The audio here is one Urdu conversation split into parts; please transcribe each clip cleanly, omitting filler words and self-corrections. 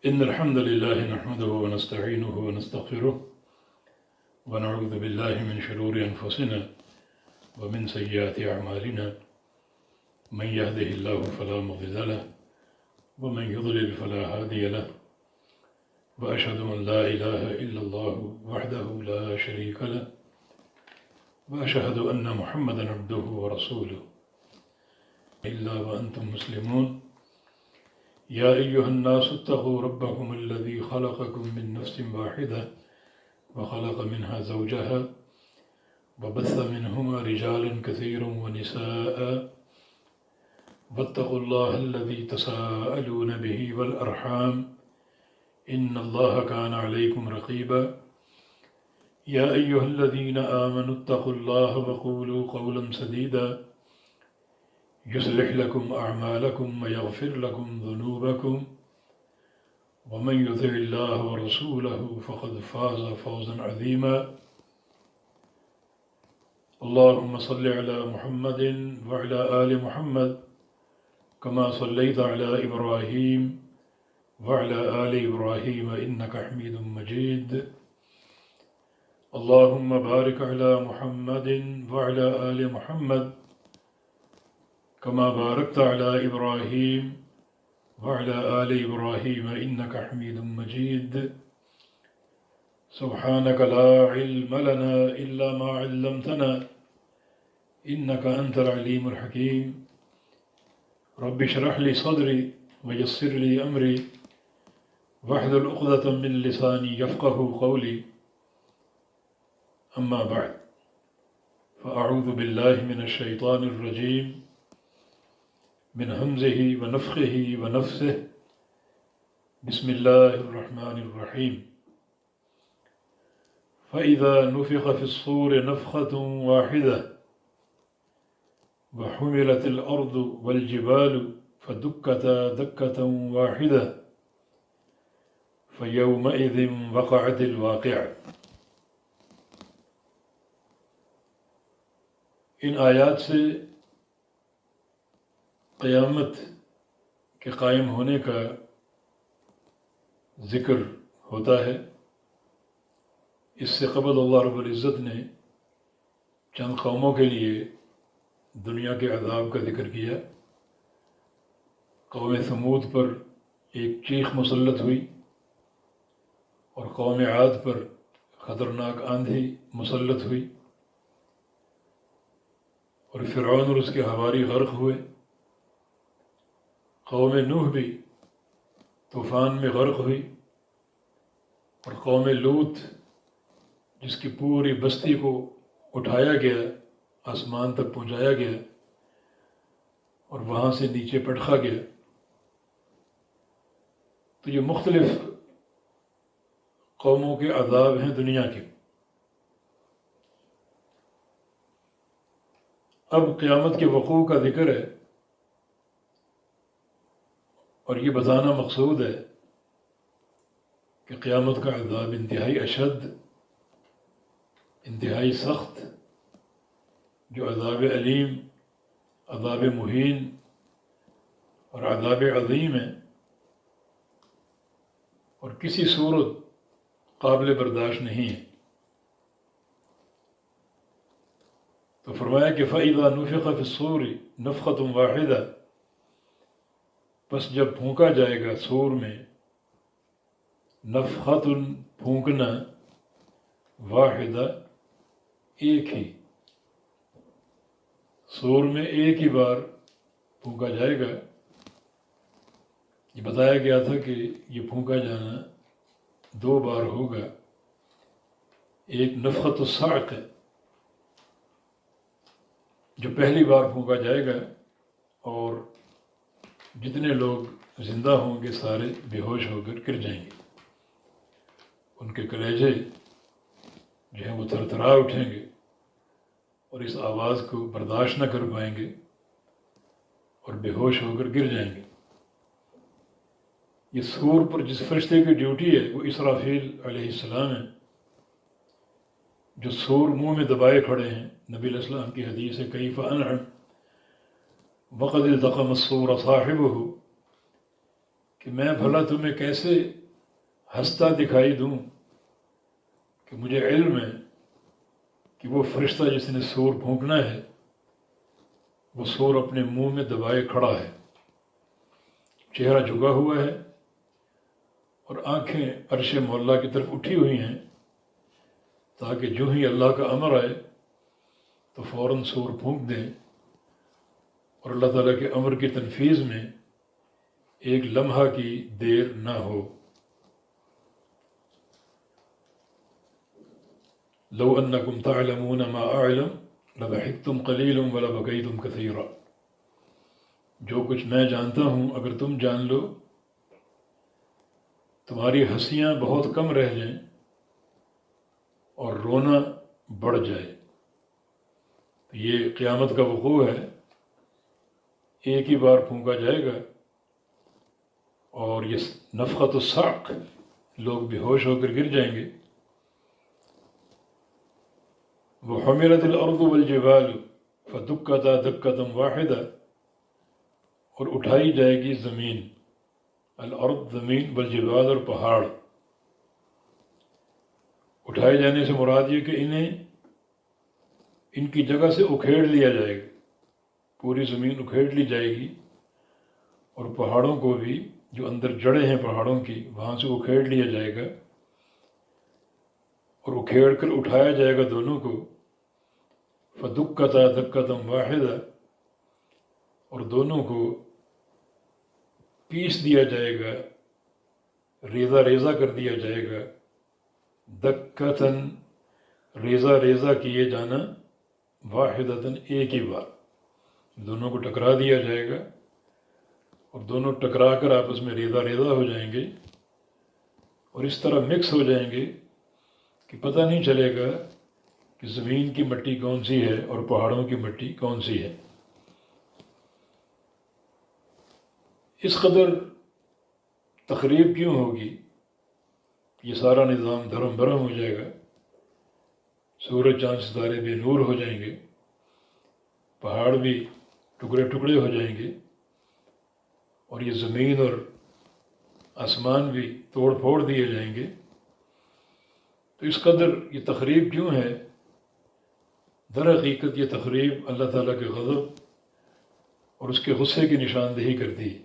إن الحمد لله نحمده ونستعينه ونستغفره ونعوذ بالله من شرور أنفسنا ومن سيئات أعمالنا من يهده الله فلا مضل له ومن يضلل فلا هادي له وأشهد أن لا إله إلا الله وحده لا شريك له وأشهد أن محمدا عبده ورسوله إلا وأنتم مسلمون يا أيها الناس اتقوا ربكم الذي خلقكم من نفس واحدة وخلق منها زوجها وبث منهما رجالا كثيرا ونساء واتقوا الله الذي تساءلون به والأرحام إن الله كان عليكم رقيبا يا أيها الذين آمنوا اتقوا الله وقولوا قولا سديدا يصلح لكم أعمالكم ويغفر لكم ذنوبكم ومن يطع الله ورسوله فقد فاز فوزا عظيما اللهم صل على محمد وعلى آل محمد كما صليت على إبراهيم وعلى آل إبراهيم إنك حميد مجيد اللهم بارك على محمد وعلى آل محمد كما باركت على إبراهيم وعلى آل إبراهيم إنك حميد مجيد سبحانك لا علم لنا إلا ما علمتنا إنك أنت العليم الحكيم رب اشرح لي صدري ويسر لي أمري واحلل عقدة من لساني يفقه قولي أما بعد فأعوذ بالله من الشيطان الرجيم من همزه ونفخه ونفثه بسم الله الرحمن الرحيم فإذا نفخ في الصور نفخة واحدة وحملت الأرض والجبال فدكتا دكة واحدة فيومئذ وقعت الواقعة. ان آیات سے قیامت کے قائم ہونے کا ذکر ہوتا ہے. اس سے قبل اللہ رب العزت نے چند قوموں کے لیے دنیا کے عذاب کا ذکر کیا. قوم ثمود پر ایک چیخ مسلط ہوئی اور قوم عاد پر خطرناک آندھی مسلط ہوئی اور فرعون اور اس کے حواری غرق ہوئے. قوم نوح بھی طوفان میں غرق ہوئی اور قوم لوط جس کی پوری بستی کو اٹھایا گیا آسمان تک پہنچایا گیا اور وہاں سے نیچے پٹخا گیا. تو یہ مختلف قوموں کے عذاب ہیں دنیا کے. اب قیامت کے وقوع کا ذکر ہے اور یہ بتانا مقصود ہے کہ قیامت کا عذاب انتہائی اشد، انتہائی سخت، جو عذاب علیم، عذاب مہین اور عذاب عظیم ہے اور کسی صورت قابل برداشت نہیں ہے. تو فرمایا کہ فَإِذَا نُفِخَ فِي الصُّورِ نَفْخَةٌ وَاحِدَةٌ، پس جب پھونکا جائے گا صور میں، نفخۃ پھونکنا، واحدہ ایک ہی، صور میں ایک ہی بار پھونکا جائے گا. یہ بتایا گیا تھا کہ یہ پھونکا جانا دو بار ہوگا. ایک نفخۃ الصعق ہے جو پہلی بار پھونکا جائے گا اور جتنے لوگ زندہ ہوں گے سارے بے ہوش ہو کر گر جائیں گے. ان کے کلیجے جو ہیں وہ تھرتھرا اٹھیں گے اور اس آواز کو برداشت نہ کر پائیں گے اور بے ہوش ہو کر گر جائیں گے. یہ صور پر جس فرشتے کی ڈیوٹی ہے وہ اسرافیل علیہ السلام ہے، جو صور منہ میں دبائے کھڑے ہیں. نبی علیہ السلام کی حدیث ہے کیف انعم وقد التقم الصور صاحبہ، کہ کہ میں بھلا تمہیں کیسے ہنستا دکھائی دوں کہ مجھے علم ہے کہ وہ فرشتہ جس نے سور پھونکنا ہے وہ سور اپنے منہ میں دبائے کھڑا ہے، چہرہ جھکا ہوا ہے اور آنکھیں عرش مولا کی طرف اٹھی ہوئی ہیں، تاکہ جو ہی اللہ کا امر آئے تو فوراً سور پھونک دیں اور اللہ تعالیٰ کے امر کی تنفیذ میں ایک لمحہ کی دیر نہ ہو۔ لو انکم تعلمون ما اعلم لضحکتم قلیلا ولبکیتم کثیرا، جو کچھ میں جانتا ہوں اگر تم جان لو تمہاری ہنسیاں بہت کم رہ جائیں اور رونا بڑھ جائے۔ یہ قیامت کا وقوع ہے، ایک ہی بار پھونکا جائے گا اور یہ نفخۃ الصعق، لوگ بے ہوش ہو کر گر جائیں گے۔ وحملت الارض والجبال فدکتا دکۃ واحدہ، اور اٹھائی جائے گی زمین، الارض زمین، والجبال اور پہاڑ۔ اٹھائے جانے سے مراد یہ کہ انہیں ان کی جگہ سے اکھیڑ لیا جائے گا، پوری زمین اکھیڑ لی جائے گی، اور پہاڑوں کو بھی جو اندر جڑیں ہیں پہاڑوں کی وہاں سے اکھیڑ لیا جائے گا، اور اکھیڑ کر اٹھایا جائے گا دونوں کو، فدکتا دکۃ واحدہ، اور دونوں کو پیس دیا جائے گا، ریزہ ریزہ کر دیا جائے گا، دکتن ریزہ ریزہ کیے جانا، واحدتن ایک ہی بار، دونوں کو ٹکرا دیا جائے گا اور دونوں ٹکرا کر آپس میں ریزہ ریزہ ہو جائیں گے، اور اس طرح مکس ہو جائیں گے کہ پتہ نہیں چلے گا کہ زمین کی مٹی کون سی ہے اور پہاڑوں کی مٹی کون سی ہے۔ اس قدر تقریب کیوں ہوگی؟ یہ سارا نظام دھرم برہم ہو جائے گا، سورج چاند ستارے بے نور ہو جائیں گے، پہاڑ بھی ٹکڑے ٹکڑے ہو جائیں گے، اور یہ زمین اور آسمان بھی توڑ پھوڑ دیے جائیں گے۔ تو اس قدر یہ تقریب کیوں ہے؟ در حقیقت یہ تقریب اللہ تعالیٰ کے غضب اور اس کے غصے کی نشاندہی کرتی ہے،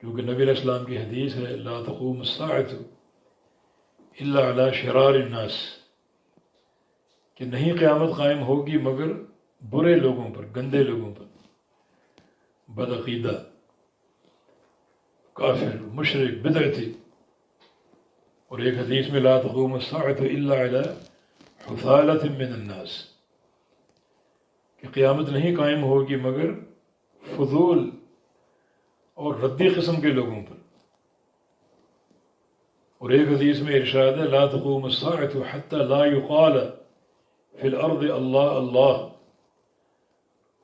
کیونکہ نبی علیہ السلام کی حدیث ہے، لا تقوم الساعة الا علی شرار الناس، کہ نہیں قیامت قائم ہوگی مگر برے لوگوں پر، گندے لوگوں پر، بدعقیدہ، کافر، مشرک، بدعتی۔ اور ایک حدیث میں لا تقوم الساعة الا علی حثالة من الناس، کہ قیامت نہیں قائم ہوگی مگر فضول اور ردی قسم کے لوگوں پر۔ اور ایک حدیث میں ارشاد ہے، لا تقوم الساعة حتى لا يقال فی الارض اللہ اللہ،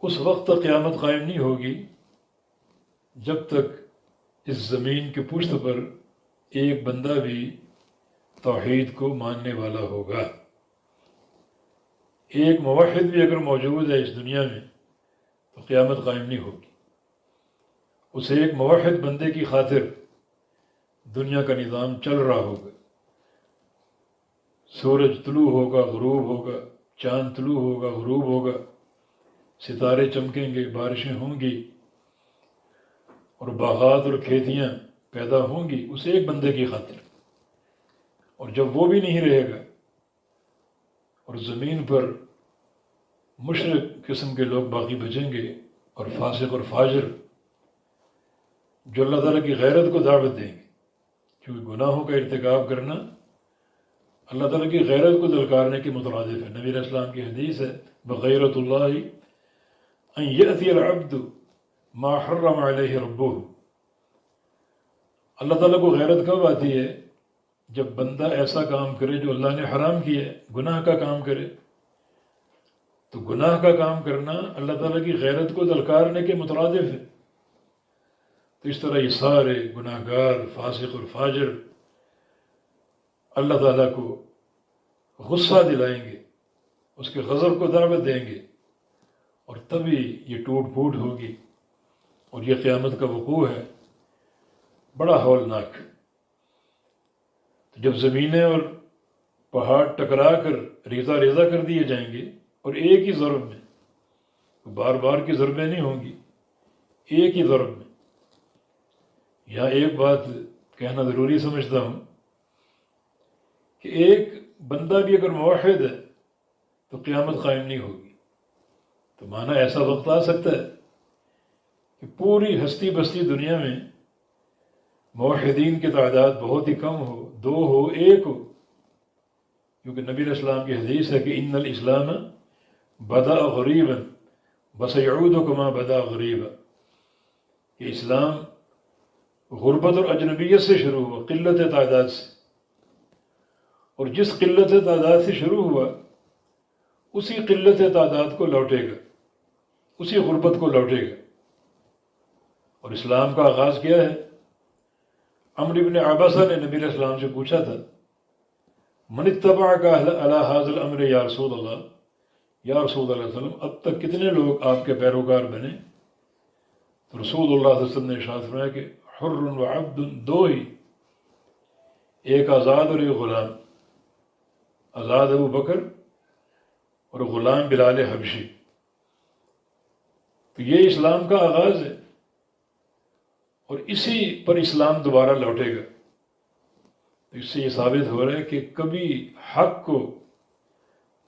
اس وقت تک قیامت قائم نہیں ہوگی جب تک اس زمین کی پشت پر ایک بندہ بھی توحید کو ماننے والا ہوگا۔ ایک موحد بھی اگر موجود ہے اس دنیا میں تو قیامت قائم نہیں ہوگی۔ اس ایک موحد بندے کی خاطر دنیا کا نظام چل رہا ہوگا، سورج طلوع ہوگا، غروب ہوگا، چاند طلوع ہوگا، غروب ہوگا، ستارے چمکیں گے، بارشیں ہوں گی، اور باغات اور کھیتیاں پیدا ہوں گی اس ایک بندے کی خاطر۔ اور جب وہ بھی نہیں رہے گا اور زمین پر مشرک قسم کے لوگ باقی بچیں گے، اور فاسق اور فاجر جو اللہ تعالیٰ کی غیرت کو دعوت دیں گے، کیونکہ گناہوں کا ارتکاب کرنا اللہ تعالیٰ کی غیرت کو دلکارنے کے مترادف ہے۔ نبی علیہ السلام کی حدیث ہے، بغیرت اللہ ان یأتی العبد ما حرم علیہ ربہ، اللہ تعالیٰ کو غیرت کب آتی ہے؟ جب بندہ ایسا کام کرے جو اللہ نے حرام کیا ہے، گناہ کا کام کرے۔ تو گناہ کا کام کرنا اللہ تعالیٰ کی غیرت کو دلکارنے کے مترادف ہے۔ تو اس طرح یہ سارے گناہ گار، فاسق اور فاجر اللہ تعالیٰ کو غصہ دلائیں گے، اس کے غضب کو دعوت دیں گے، اور تبھی یہ ٹوٹ پھوٹ ہوگی اور یہ قیامت کا وقوع ہے۔ بڑا ہولناک۔ تو جب زمینیں اور پہاڑ ٹکرا کر ریزہ ریزہ کر دیے جائیں گے، اور ایک ہی ضرب میں، بار بار کی ضربیں نہیں ہوں گی، ایک ہی ضرب میں۔ یہاں ایک بات کہنا ضروری سمجھتا ہوں کہ ایک بندہ بھی اگر موحد ہے تو قیامت قائم نہیں ہوگی۔ تو مانا ایسا وقت آ سکتا ہے کہ پوری ہستی بستی دنیا میں موحدین کی تعداد بہت ہی کم ہو، 2 ہو، 1 ہو، کیونکہ نبی علیہ السلام کی حدیث ہے کہ ان الاسلام بدا غریبا وسیعود کما بدا غریبا، کہ اسلام غربت اور اجنبیت سے شروع ہوا، قلت تعداد سے، اور جس قلت تعداد سے شروع ہوا اسی قلت تعداد کو لوٹے گا، اسی غربت کو لوٹے گا۔ اور اسلام کا آغاز کیا ہے؟ عمرو بن عباسہ نے نبی علیہ السلام سے پوچھا تھا، من اتبعک علی ھذا الامر یا رسول اللہ، یا رسول اللہ صلی اللہ علیہ وسلم، اب تک کتنے لوگ آپ کے پیروکار بنے؟ تو رسول اللہ صلی اللہ علیہ وسلم نے ارشاد فرمایا کہ حر و عبد، 2 ہی، ایک آزاد اور ایک غلام، آزاد ابو بکر اور غلام بلال حبشی۔ تو یہ اسلام کا آغاز ہے، اور اسی پر اسلام دوبارہ لوٹے گا۔ تو اس سے یہ ثابت ہو رہا ہے کہ کبھی حق کو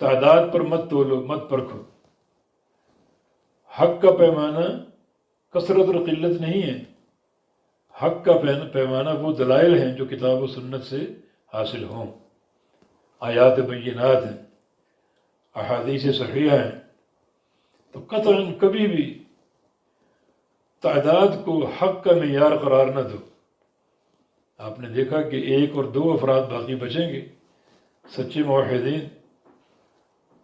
تعداد پر مت تولو، مت پرکھو۔ حق کا پیمانہ کثرت اور قلت نہیں ہے، حق کا پیمانہ وہ دلائل ہیں جو کتاب و سنت سے حاصل ہوں، آیات بینات ہیں، احادیث صحیحہ ہیں۔ تو قطعاً کبھی بھی تعداد کو حق کا معیار قرار نہ دو۔ آپ نے دیکھا کہ 1 اور 2 افراد باقی بچیں گے، سچے موحدین،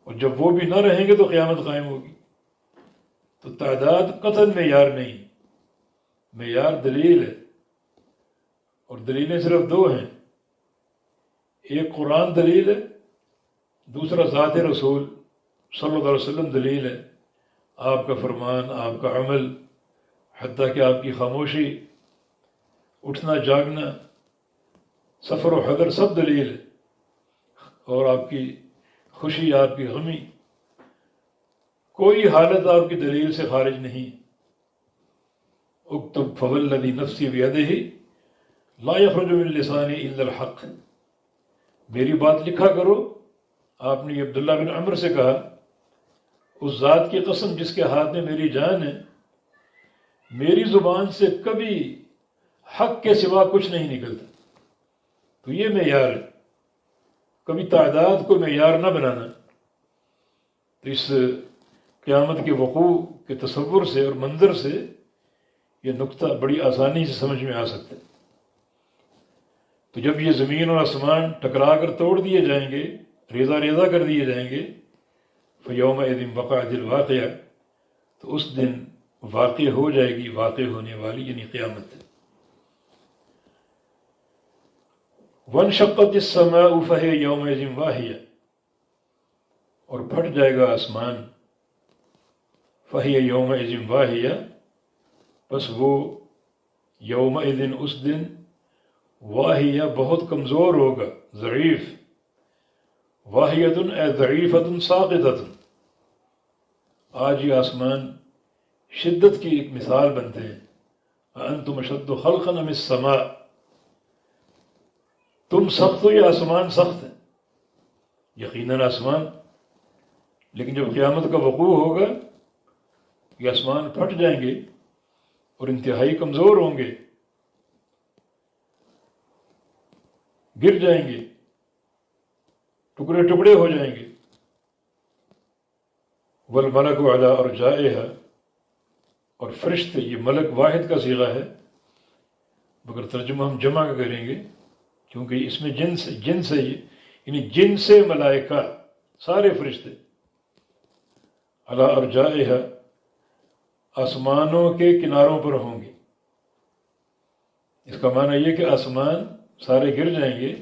اور جب وہ بھی نہ رہیں گے تو قیامت قائم ہوگی۔ تو تعداد قطعاً معیار نہیں، معیار دلیل ہے، اور دلیلیں صرف 2 ہیں، ایک قرآن دلیل ہے، دوسرا ذات رسول صلی اللہ علیہ وسلم دلیل ہے۔ آپ کا فرمان، آپ کا عمل، حتیٰ کہ آپ کی خاموشی، اٹھنا جاگنا، سفر و حضر، سب دلیل ہے، اور آپ کی خوشی، آپ کی غمی، کوئی حالت آپ کی دلیل سے خارج نہیں۔ اکتب فوالذی نفسی بیدہ لا یخرج من لسانی الا الحق، میری بات لکھا کرو۔ آپ نے عبداللہ بن عمر سے کہا، اس ذات کی قسم جس کے ہاتھ میں میری جان ہے، میری زبان سے کبھی حق کے سوا کچھ نہیں نکلتا۔ تو یہ معیار ہے، کبھی تعداد کو معیار نہ بنانا۔ تو اس قیامت کے وقوع کے تصور سے اور منظر سے یہ نقطہ بڑی آسانی سے سمجھ میں آ سکتا ہے۔ تو جب یہ زمین اور آسمان ٹکرا کر توڑ دیے جائیں گے، ریزہ ریزہ کر دیے جائیں گے، فَيَوْمَئِذٍ وَقَعَتِ الْوَاقِعَةُ، تو اس دن واقع ہو جائے گی واقع ہونے والی، یعنی قیامت۔ وَانشَقَّتِ السَّمَاءُ فَهِيَ يَوْمَئِذٍ وَاهِيَةٌ، اور پھٹ جائے گا آسمان، فَهِيَ يَوْمَئِذٍ وَاهِيَةٌ، بس وہ یومئذ اس دن، واہیہ بہت کمزور ہوگا، ضعیف، واہیۃ اے ضعیفۃ ساقطۃ، آج یہ آسمان شدت کی ایک مثال بنتے ہیں۔ انتم اشد خلقا ام السماء، تم سخت ہو یا آسمان سخت ہے؟ یقیناً آسمان، لیکن جب قیامت کا وقوع ہوگا یہ آسمان پھٹ جائیں گے اور انتہائی کمزور ہوں گے، گر جائیں گے، ٹکڑے ٹکڑے ہو جائیں گے۔ والملک علی ارجائها، اور فرشتے، یہ ملک واحد کا صیغہ ہے مگر ترجمہ ہم جمع کا کریں گے کیونکہ اس میں جنس ہے، یہ یعنی جن سے ملائکہ، سارے فرشتے، علی ارجائها، آسمانوں کے کناروں پر ہوں گے۔ اس کا معنی یہ کہ آسمان سارے گر جائیں گے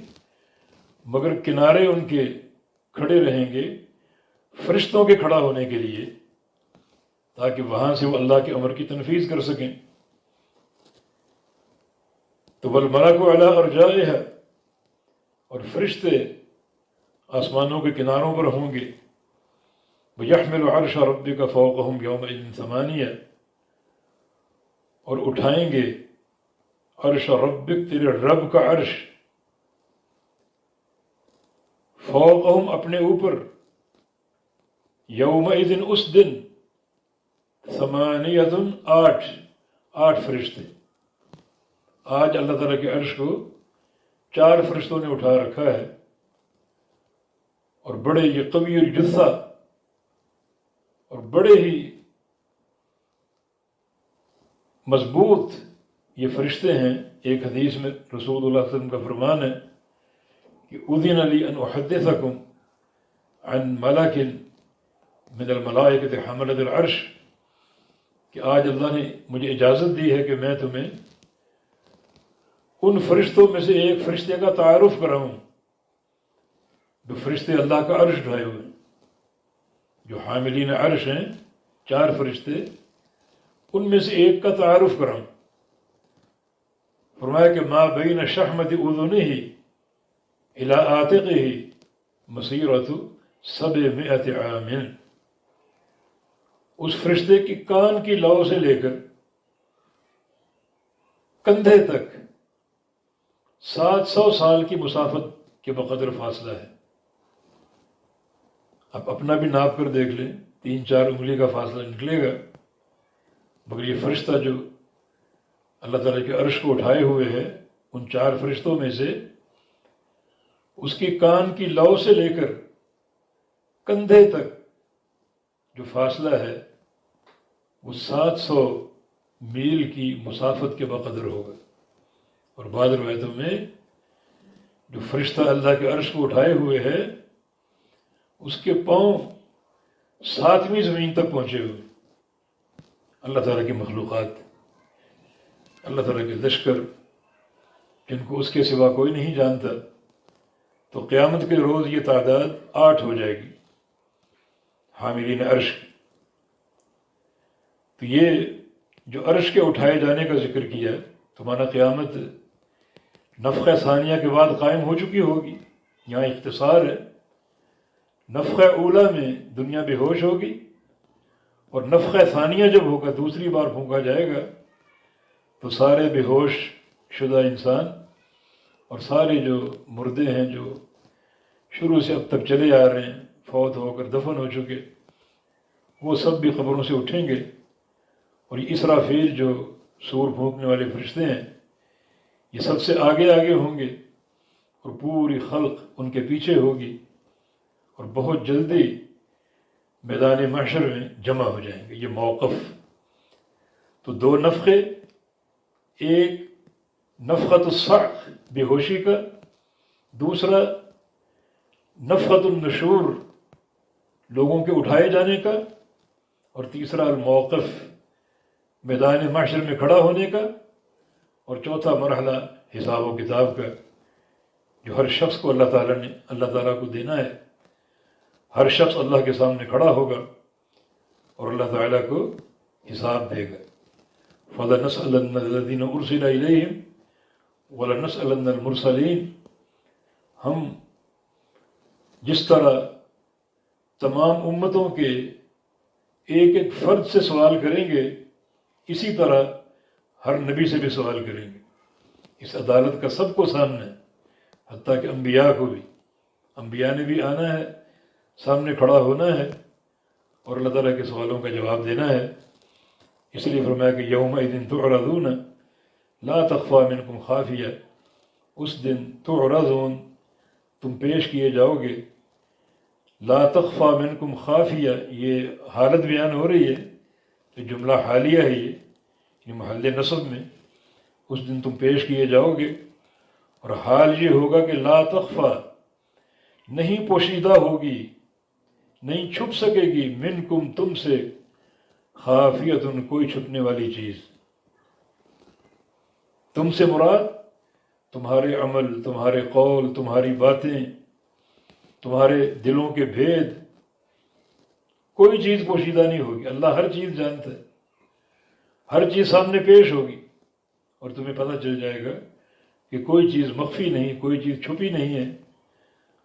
مگر کنارے ان کے کھڑے رہیں گے فرشتوں کے کھڑا ہونے کے لیے، تاکہ وہاں سے وہ اللہ کے امر کی تنفیذ کر سکیں۔ تو والملک علی ارجائها، اور فرشتے آسمانوں کے کناروں پر ہوں گے، وَيَحْمِلُ عَرْشَ رَبِّكَ فَوْقَهُمْ يَوْمَئِذٍ ثَمَانِيَةٌ، اور اٹھائیں گے عرش ربک، تیرے رب کا عرش، فوقہم اپنے اوپر، یومئذ اس دن، ثمانیۃ آٹھ فرشتے۔ آج اللہ تعالیٰ کے عرش کو 4 فرشتوں نے اٹھا رکھا ہے، اور بڑے یہ قوی الجثہ اور بڑے ہی مضبوط یہ فرشتے ہیں۔ ایک حدیث میں رسول اللہ صلی اللہ علیہ وسلم کا فرمان ہے کہ اذن لی ان احدثکم عن ملک من الملائکۃ حملۃ العرش، کہ آج اللہ نے مجھے اجازت دی ہے کہ میں تمہیں ان فرشتوں میں سے ایک فرشتے کا تعارف کراؤں جو فرشتے اللہ کا عرش اٹھائے ہوئے ہیں، جو حاملین عرش ہیں 4 فرشتے، ان میں سے ایک کا تعارف کراؤں۔ فرمایا کہ ما بین شحمۃ اذنہ الی عاتقہ مسیرۃ 700 عام، اس فرشتے کی کان کی لو سے لے کر کندھے تک 700 سال کی مسافت کے بقدر فاصلہ ہے۔ آپ اپنا بھی ناپ کر دیکھ لیں، 3-4 انگلی کا فاصلہ نکلے گا، مگر یہ فرشتہ جو اللہ تعالیٰ کے عرش کو اٹھائے ہوئے ہے، ان 4 فرشتوں میں سے اس کی کان کی لو سے لے کر کندھے تک جو فاصلہ ہے وہ 700 میل کی مسافت کے بقدر ہوگا۔ اور بعض روایتوں میں جو فرشتہ اللہ کے عرش کو اٹھائے ہوئے ہے، اس کے پاؤں 7ویں زمین تک پہنچے ہوئے۔ اللہ تعالیٰ کی مخلوقات، اللہ تعالیٰ کے لشکر، جن کو اس کے سوا کوئی نہیں جانتا، تو قیامت کے روز یہ تعداد 8 ہو جائے گی حاملین عرش کی۔ تو یہ جو عرش کے اٹھائے جانے کا ذکر کیا، تو مانا قیامت نفخہ ثانیہ کے بعد قائم ہو چکی ہوگی۔ یہاں اختصار ہے، نفخہ اولیٰ میں دنیا بے ہوش ہوگی، اور نفخہ ثانیہ جب ہوگا، دوسری بار پھونکا جائے گا، تو سارے بے ہوش شدہ انسان اور سارے جو مردے ہیں جو شروع سے اب تک چلے آ رہے ہیں، فوت ہو کر دفن ہو چکے، وہ سب بھی قبروں سے اٹھیں گے، اور یہ اسرافیل جو سور پھونکنے والے فرشتے ہیں، یہ سب سے آگے آگے ہوں گے، اور پوری خلق ان کے پیچھے ہوگی، اور بہت جلدی میدان محشر میں جمع ہو جائیں گے۔ یہ موقف تو 2 نفخے، ایک نفخۃ الصعق بے ہوشی کا، دوسرا نفخۃ النشور لوگوں کے اٹھائے جانے کا، اور تیسرا الموقف میدان محشر میں کھڑا ہونے کا، اور چوتھا مرحلہ حساب و کتاب کا، جو ہر شخص کو اللہ تعالیٰ کو دینا ہے۔ ہر شخص اللہ کے سامنے کھڑا ہوگا اور اللہ تعالیٰ کو حساب دے گا۔ فَلَنَسْأَلَنَّ الَّذِينَ أُرْسِلَ إِلَيْهِمْ وَلَنَسْأَلَنَّ الْمُرْسَلِينَ، ہم جس طرح تمام امتوں کے ایک ایک فرد سے سوال کریں گے، اسی طرح ہر نبی سے بھی سوال کریں گے۔ اس عدالت کا سب کو سامنا ہے، حتیٰ کہ انبیاء کو بھی۔ انبیاء نے بھی آنا ہے، سامنے کھڑا ہونا ہے، اور اللہ تعالیٰ کے سوالوں کا جواب دینا ہے۔ اس لیے فرمایا کہ یومئذ تعرضون لا تخفی منکم خافیہ، اس دن تعرضون، تم پیش کیے جاؤ گے، لا تخفی منکم خافیہ، یہ حالت بیان ہو رہی ہے، تو جملہ حالیہ ہے، یہ محل نصب میں، اس دن تم پیش کیے جاؤ گے، اور حال یہ ہوگا کہ لا تخفی، نہیں پوشیدہ ہوگی، نہیں چھپ سکے گی، منکم، تم سے، خافیتن، کوئی چھپنے والی چیز۔ تم سے مراد تمہارے عمل، تمہارے قول، تمہاری باتیں، تمہارے دلوں کے بھید، کوئی چیز پوشیدہ نہیں ہوگی۔ اللہ ہر چیز جانتا ہے، ہر چیز سامنے پیش ہوگی، اور تمہیں پتہ چل جائے گا کہ کوئی چیز مخفی نہیں، کوئی چیز چھپی نہیں ہے۔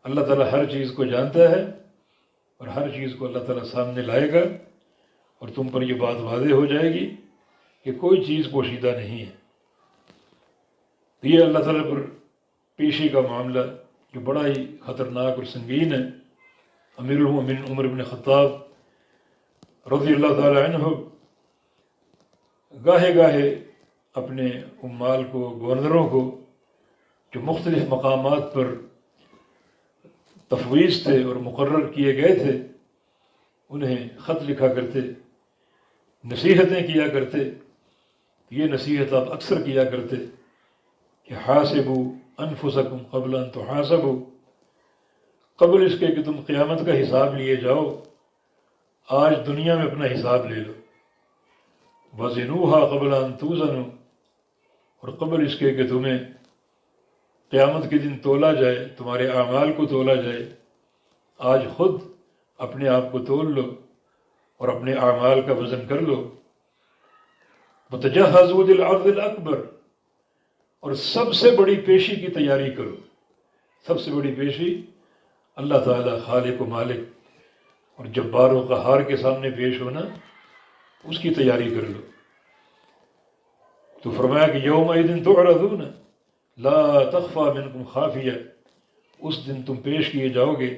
اللہ تعالیٰ ہر چیز کو جانتا ہے اور ہر چیز کو اللہ تعالیٰ سامنے لائے گا، اور تم پر یہ بات واضح ہو جائے گی کہ کوئی چیز پوشیدہ نہیں ہے۔ تو یہ اللہ تعالیٰ پر پیشی کا معاملہ جو بڑا ہی خطرناک اور سنگین ہے۔ امیر المومنین عمر بن خطاب رضی اللہ تعالیٰ عنہ گاہے گاہے اپنے عمال کو، گورنروں کو جو مختلف مقامات پر تفویض تھے اور مقرر کیے گئے تھے، انہیں خط لکھا کرتے، نصیحتیں کیا کرتے۔ یہ نصیحت آپ اکثر کیا کرتے کہ حاسبوا انفسکم قبل ان تحاسبوا، قبل اس کے کہ تم قیامت کا حساب لیے جاؤ، آج دنیا میں اپنا حساب لے لو۔ وزنوها قبل ان توزنوا، اور قبل اس کے کہ تمہیں قیامت کے دن تولا جائے، تمہارے اعمال کو تولا جائے، آج خود اپنے آپ کو تول لو اور اپنے اعمال کا وزن کر لو۔ وتجہزوا للعرض الاکبر، اور سب سے بڑی پیشی کی تیاری کرو۔ سب سے بڑی پیشی اللہ تعالیٰ خالق و مالک اور جبار و قہار کے سامنے پیش ہونا، اس کی تیاری کر لو۔ تو فرمایا کہ یومئذ تعرضون لا تخفی منکم خافیہ، اس دن تم پیش کیے جاؤ گے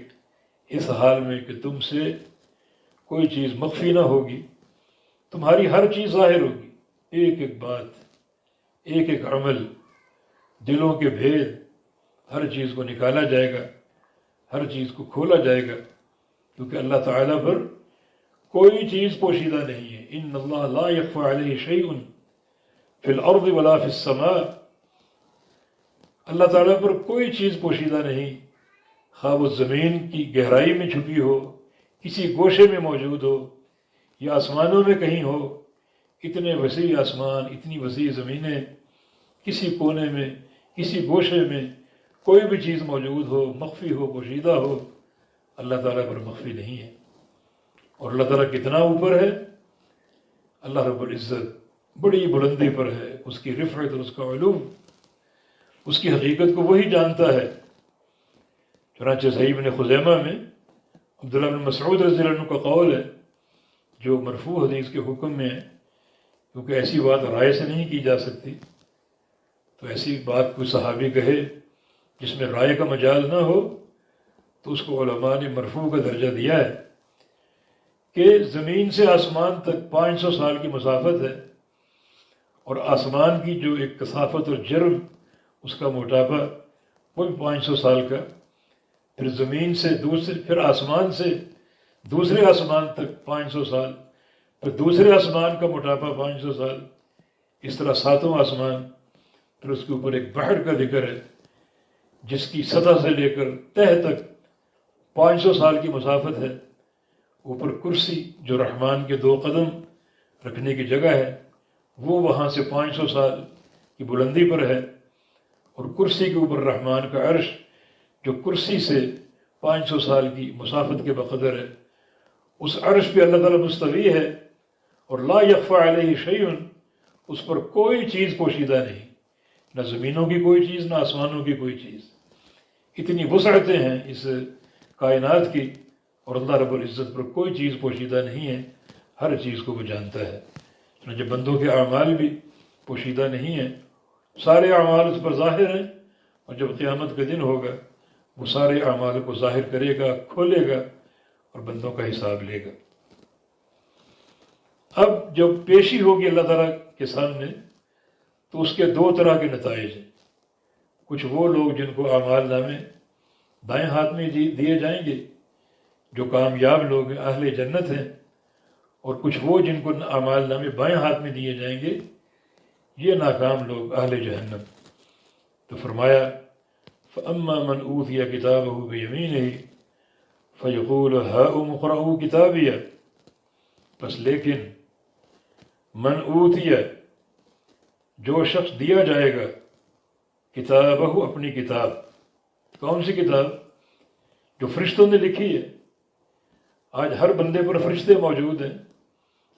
اس حال میں کہ تم سے کوئی چیز مخفی نہ ہوگی، تمہاری ہر چیز ظاہر ہوگی، ایک ایک بات، ایک ایک عمل، دلوں کے بھید، ہر چیز کو نکالا جائے گا، ہر چیز کو کھولا جائے گا، کیونکہ اللہ تعالیٰ پر کوئی چیز پوشیدہ نہیں ہے۔ ان اللہ لا یخفی علیہ شیء فی الارض ولا فی السماء، اللہ تعالیٰ پر کوئی چیز پوشیدہ نہیں، خواہ وہ زمین کی گہرائی میں چھپی ہو، کسی گوشے میں موجود ہو، یا آسمانوں میں کہیں ہو۔ اتنے وسیع آسمان، اتنی وسیع زمینیں، کسی کونے میں، کسی گوشے میں کوئی بھی چیز موجود ہو، مخفی ہو، پوشیدہ ہو، اللہ تعالیٰ پر مخفی نہیں ہے۔ اور اللہ تعالیٰ کتنا اوپر ہے، اللہ رب العزت بڑی بلندی پر ہے، اس کی رفعت اور اس کا علو، اس کی حقیقت کو وہی جانتا ہے۔ چنانچہ صحیح ابن خزیمہ میں عبداللہ بن مسعود رضی اللہ عنہ کا قول ہے، جو مرفوع حدیث کے حکم میں ہے، کیونکہ ایسی بات رائے سے نہیں کی جا سکتی، تو ایسی بات کوئی صحابی کہے جس میں رائے کا مجال نہ ہو تو اس کو علماء نے مرفوع کا درجہ دیا ہے، کہ زمین سے آسمان تک 500 سال کی مسافت ہے، اور آسمان کی جو ایک کثافت اور جرم، اس کا موٹاپا وہ بھی 500 سال کا، پھر زمین سے پھر آسمان سے دوسرے آسمان تک 500 سال، پھر دوسرے آسمان کا موٹاپا 500 سال، اس طرح 7واں آسمان، پھر اس کے اوپر ایک بحر کا ذکر ہے جس کی سطح سے لے کر تہہ تک 500 سال کی مسافت ہے۔ اوپر کرسی جو رحمان کے 2 قدم رکھنے کی جگہ ہے، وہ وہاں سے 500 سال کی بلندی پر ہے، اور کرسی کے اوپر رحمان کا عرش جو کرسی سے 500 سال کی مسافت کے بقدر ہے، اس عرش پہ اللہ تعالیٰ مستوی ہے، اور لا یخفی علیہ شیء، اس پر کوئی چیز پوشیدہ نہیں، نہ زمینوں کی کوئی چیز، نہ آسمانوں کی کوئی چیز۔ اتنی وسعتیں ہیں اس کائنات کی، اور اللہ رب العزت پر کوئی چیز پوشیدہ نہیں ہے، ہر چیز کو وہ جانتا ہے۔ چنانچہ بندوں کے اعمال بھی پوشیدہ نہیں ہیں، سارے اعمال اس پر ظاہر ہیں، اور جب قیامت کا دن ہوگا وہ سارے اعمال کو ظاہر کرے گا، کھولے گا، اور بندوں کا حساب لے گا۔ اب جب پیشی ہوگی اللہ تعالیٰ کے سامنے تو اس کے 2 طرح کے نتائج ہیں۔ کچھ وہ لوگ جن کو اعمال نامے دائیں ہاتھ میں دیے جائیں گے، جو کامیاب لوگ ہیں، اہل جنت ہیں، اور کچھ وہ جن کو اعمال نامے بائیں ہاتھ میں دیے جائیں گے، یہ ناکام لوگ، اہل جہنم۔ تو فرمایا فَأَمَّا مَنْ أُوتِيَ كِتَابَهُ بِيَمِينِهِ فَيَقُولُ هَاؤُمُ اقْرَءُوا كِتَابِيَهْ، بس لیکن من اوتیہ، جو شخص دیا جائے گا، کتابہ، اپنی کتاب۔ کون سی کتاب؟ جو فرشتوں نے لکھی ہے۔ آج ہر بندے پر فرشتے موجود ہیں،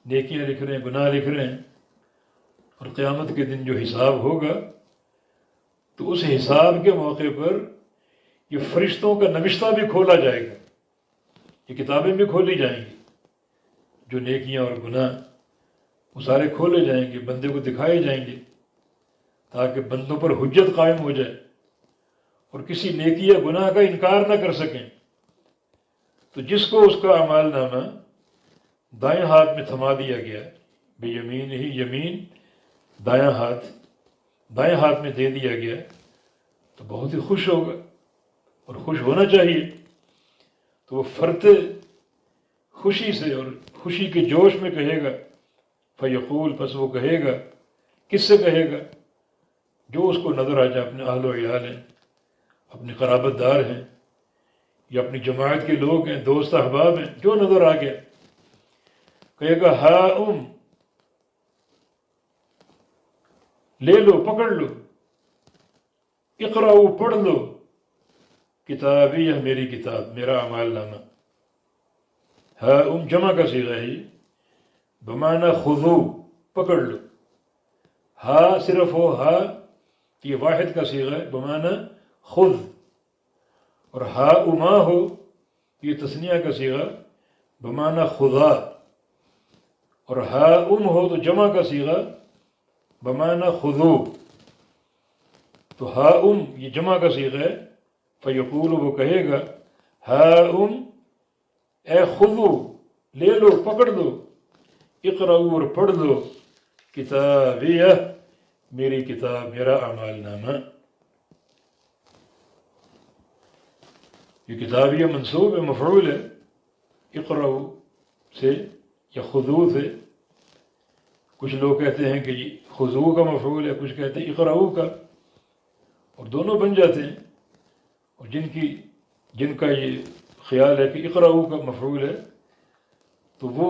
نیکیاں لکھ رہے ہیں، گناہ لکھ رہے ہیں، اور قیامت کے دن جو حساب ہوگا تو اس حساب کے موقع پر یہ فرشتوں کا نوشتہ بھی کھولا جائے گا، یہ کتابیں بھی کھولی جائیں گی، جو نیکیاں اور گناہ وہ سارے کھولے جائیں گے، بندے کو دکھائے جائیں گے، تاکہ بندوں پر حجت قائم ہو جائے اور کسی نیکی یا گناہ کا انکار نہ کر سکیں۔ تو جس کو اس کا اعمال نامہ دائیں ہاتھ میں تھما دیا گیا، بے یمین ہی یمین، دائیں ہاتھ میں دے دیا گیا، تو بہت ہی خوش ہوگا اور خوش ہونا چاہیے۔ تو وہ فرد خوشی سے اور خوشی کے جوش میں کہے گا، فیقول، پس وہ کہے گا، کس سے کہے گا؟ جو اس کو نظر آ جائے، اپنے اہل و عیال ہیں، اپنے قرابت دار ہیں، یا اپنی جماعت کے لوگ ہیں، دوست احباب ہیں، جو نظر آ گیا، کہے گا ہا لے لو، پکڑ لو، اقرأوا، پڑھ لو، کتابی، یہ میری کتاب، میرا اعمال نامہ۔ ہا جمع کا صیغہ ہے یہ، بمعنی خذو، پکڑ لو۔ ہا صرف ہو، ہا یہ واحد کا صیغہ ہے، بمعنی خذ، اور ہا ما ہو یہ تثنیہ کا صیغہ، بمعنی خذا، اور ہا ہو تو جمع کا صیغہ بمعنی خذو۔ تو ہا یہ جمع کا صیغہ ہے، فیقول، وہ کہے گا، ہا اے خذو، لے لو، پکڑ لو، اقرأوا، اور پڑھ لو، کتابیہ، میری کتاب، میرا اعمال نامہ۔ یہ کتابیہ منصوب ہے، مفعول ہے، اقرأوا سے یا خذو سے۔ کچھ لوگ کہتے ہیں کہ یہ خذو کا مفعول ہے، کچھ کہتے ہیں اقرأوا کا، اور دونوں بن جاتے ہیں۔ اور جن کا یہ خیال ہے کہ اقرأوا کا مفعول ہے، تو وہ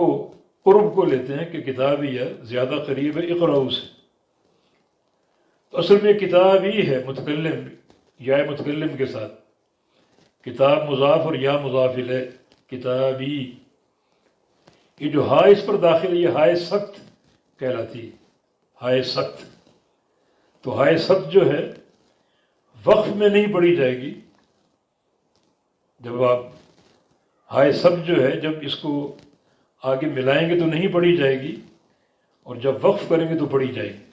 قرب کو لیتے ہیں کہ کتابیہ زیادہ قریب ہے اقرأوا سے۔ تو اصل میں کتاب ہی ہے، متکلم یا متکلم کے ساتھ، کتاب مضاف اور یا مضاف الیہ، کتابی۔ یہ جو ہا اس پر داخل ہے، یہ ہائے سخت کہلاتی ہے، ہائے سخت۔ تو ہائے سخت جو ہے وقف میں نہیں پڑھی جائے گی۔ جب آپ ہائے سخت جو ہے، جب اس کو آگے ملائیں گے تو نہیں پڑھی جائے گی، اور جب وقف کریں گے تو پڑھی جائے گی۔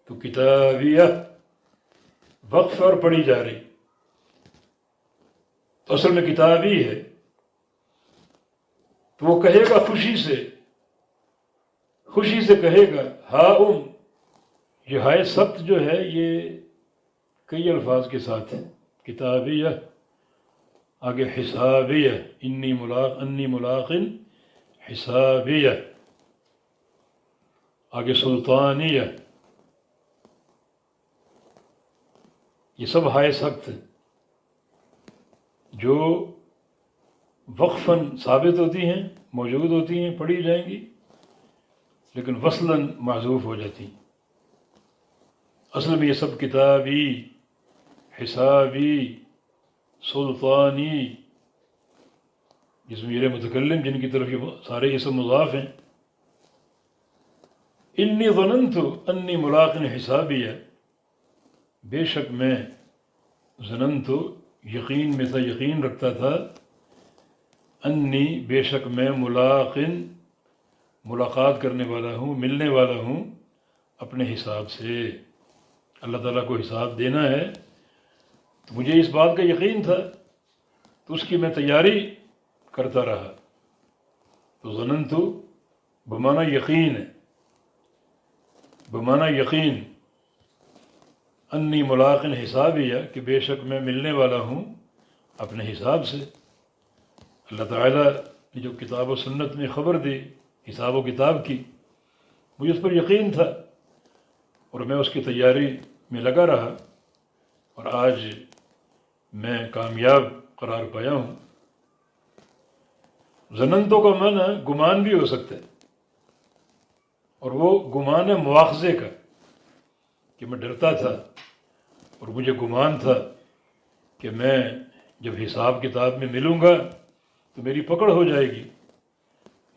تو کتابیہ وقف اور پڑھی جا رہی، تو اصل میں کتاب ہی ہے۔ تو وہ کہے گا خوشی سے کہے گا، ہا یہ ہائے سخت جو ہے یہ کئی الفاظ کے ساتھ ہے، کتابیہ، آگے حسابیہ، انی ملاق حسابیہ، آگے سلطانیہ، یہ سب ہائے سخت ہیں جو وقفاً ثابت ہوتی ہیں، موجود ہوتی ہیں، پڑھی جائیں گی، لیکن وصلاً معذوف ہو جاتی ہیں۔ اصل میں یہ سب کتابی، حسابی، سلطانی، جس میں یہ متکلم جن کی طرف یہ سارے اسم مضاف ہیں۔ انی ظننت انی ملاق حسابیہ، بے شک میں، ظننت یقین میں تھا، یقین رکھتا تھا، انی بے شک میں، ملاقات کرنے والا ہوں، ملنے والا ہوں اپنے حساب سے، اللہ تعالیٰ کو حساب دینا ہے، تو مجھے اس بات کا یقین تھا، تو اس کی میں تیاری کرتا رہا۔ تو ظننت بمعنی یقین ہے، بمعنی یقین، انی ملاق حسابیہ، کہ بے شک میں ملنے والا ہوں اپنے حساب سے۔ اللہ تعالیٰ نے جو کتاب و سنت میں خبر دی حساب و کتاب کی، مجھے اس پر یقین تھا، اور میں اس کی تیاری میں لگا رہا، اور آج میں کامیاب قرار پایا ہوں۔ ظننتوں کا معنی گمان بھی ہو سکتا ہے، اور وہ گمان ہے مواخذے کا، کہ میں ڈرتا تھا اور مجھے گمان تھا کہ میں جب حساب کتاب میں ملوں گا تو میری پکڑ ہو جائے گی،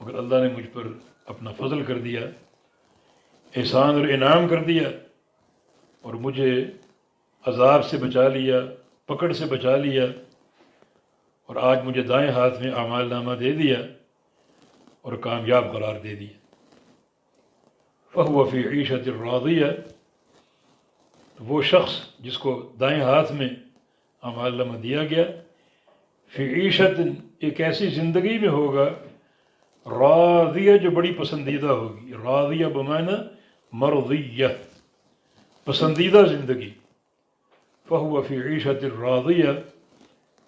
مگر اللہ نے مجھ پر اپنا فضل کر دیا، احسان اور انعام کر دیا، اور مجھے عذاب سے بچا لیا، پکڑ سے بچا لیا، اور آج مجھے دائیں ہاتھ میں اعمال نامہ دے دیا اور کامیاب قرار دے دیا۔ فَهُوَ فِي عِيشَةٍ راضیہ، وہ شخص جس کو دائیں ہاتھ میں اعمال نامہ دیا گیا، فی عیشت، ایک ایسی زندگی میں ہوگا، راضیہ جو بڑی پسندیدہ ہوگی، راضیہ بمعنی مرضیہ، پسندیدہ زندگی۔ فَهُوَ فِي عِيشَةٍ راضیہ،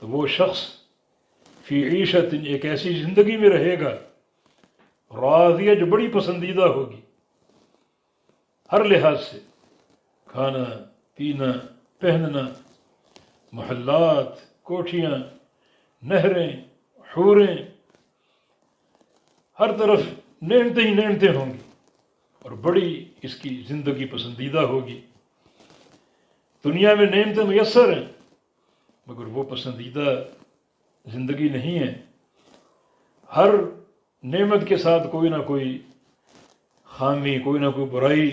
تو وہ شخص فی عیشت، ایک ایسی زندگی میں رہے گا، راضیہ جو بڑی پسندیدہ ہوگی ہر لحاظ سے، کھانا پینا پہننا، محلات، کوٹھیاں، نہریں، حوریں، ہر طرف نعمتیں ہی نعمتیں ہوں گی، اور بڑی اس کی زندگی پسندیدہ ہوگی۔ دنیا میں نعمتیں میسر ہیں مگر وہ پسندیدہ زندگی نہیں ہے۔ ہر نعمت کے ساتھ کوئی نہ کوئی خامی، کوئی نہ کوئی برائی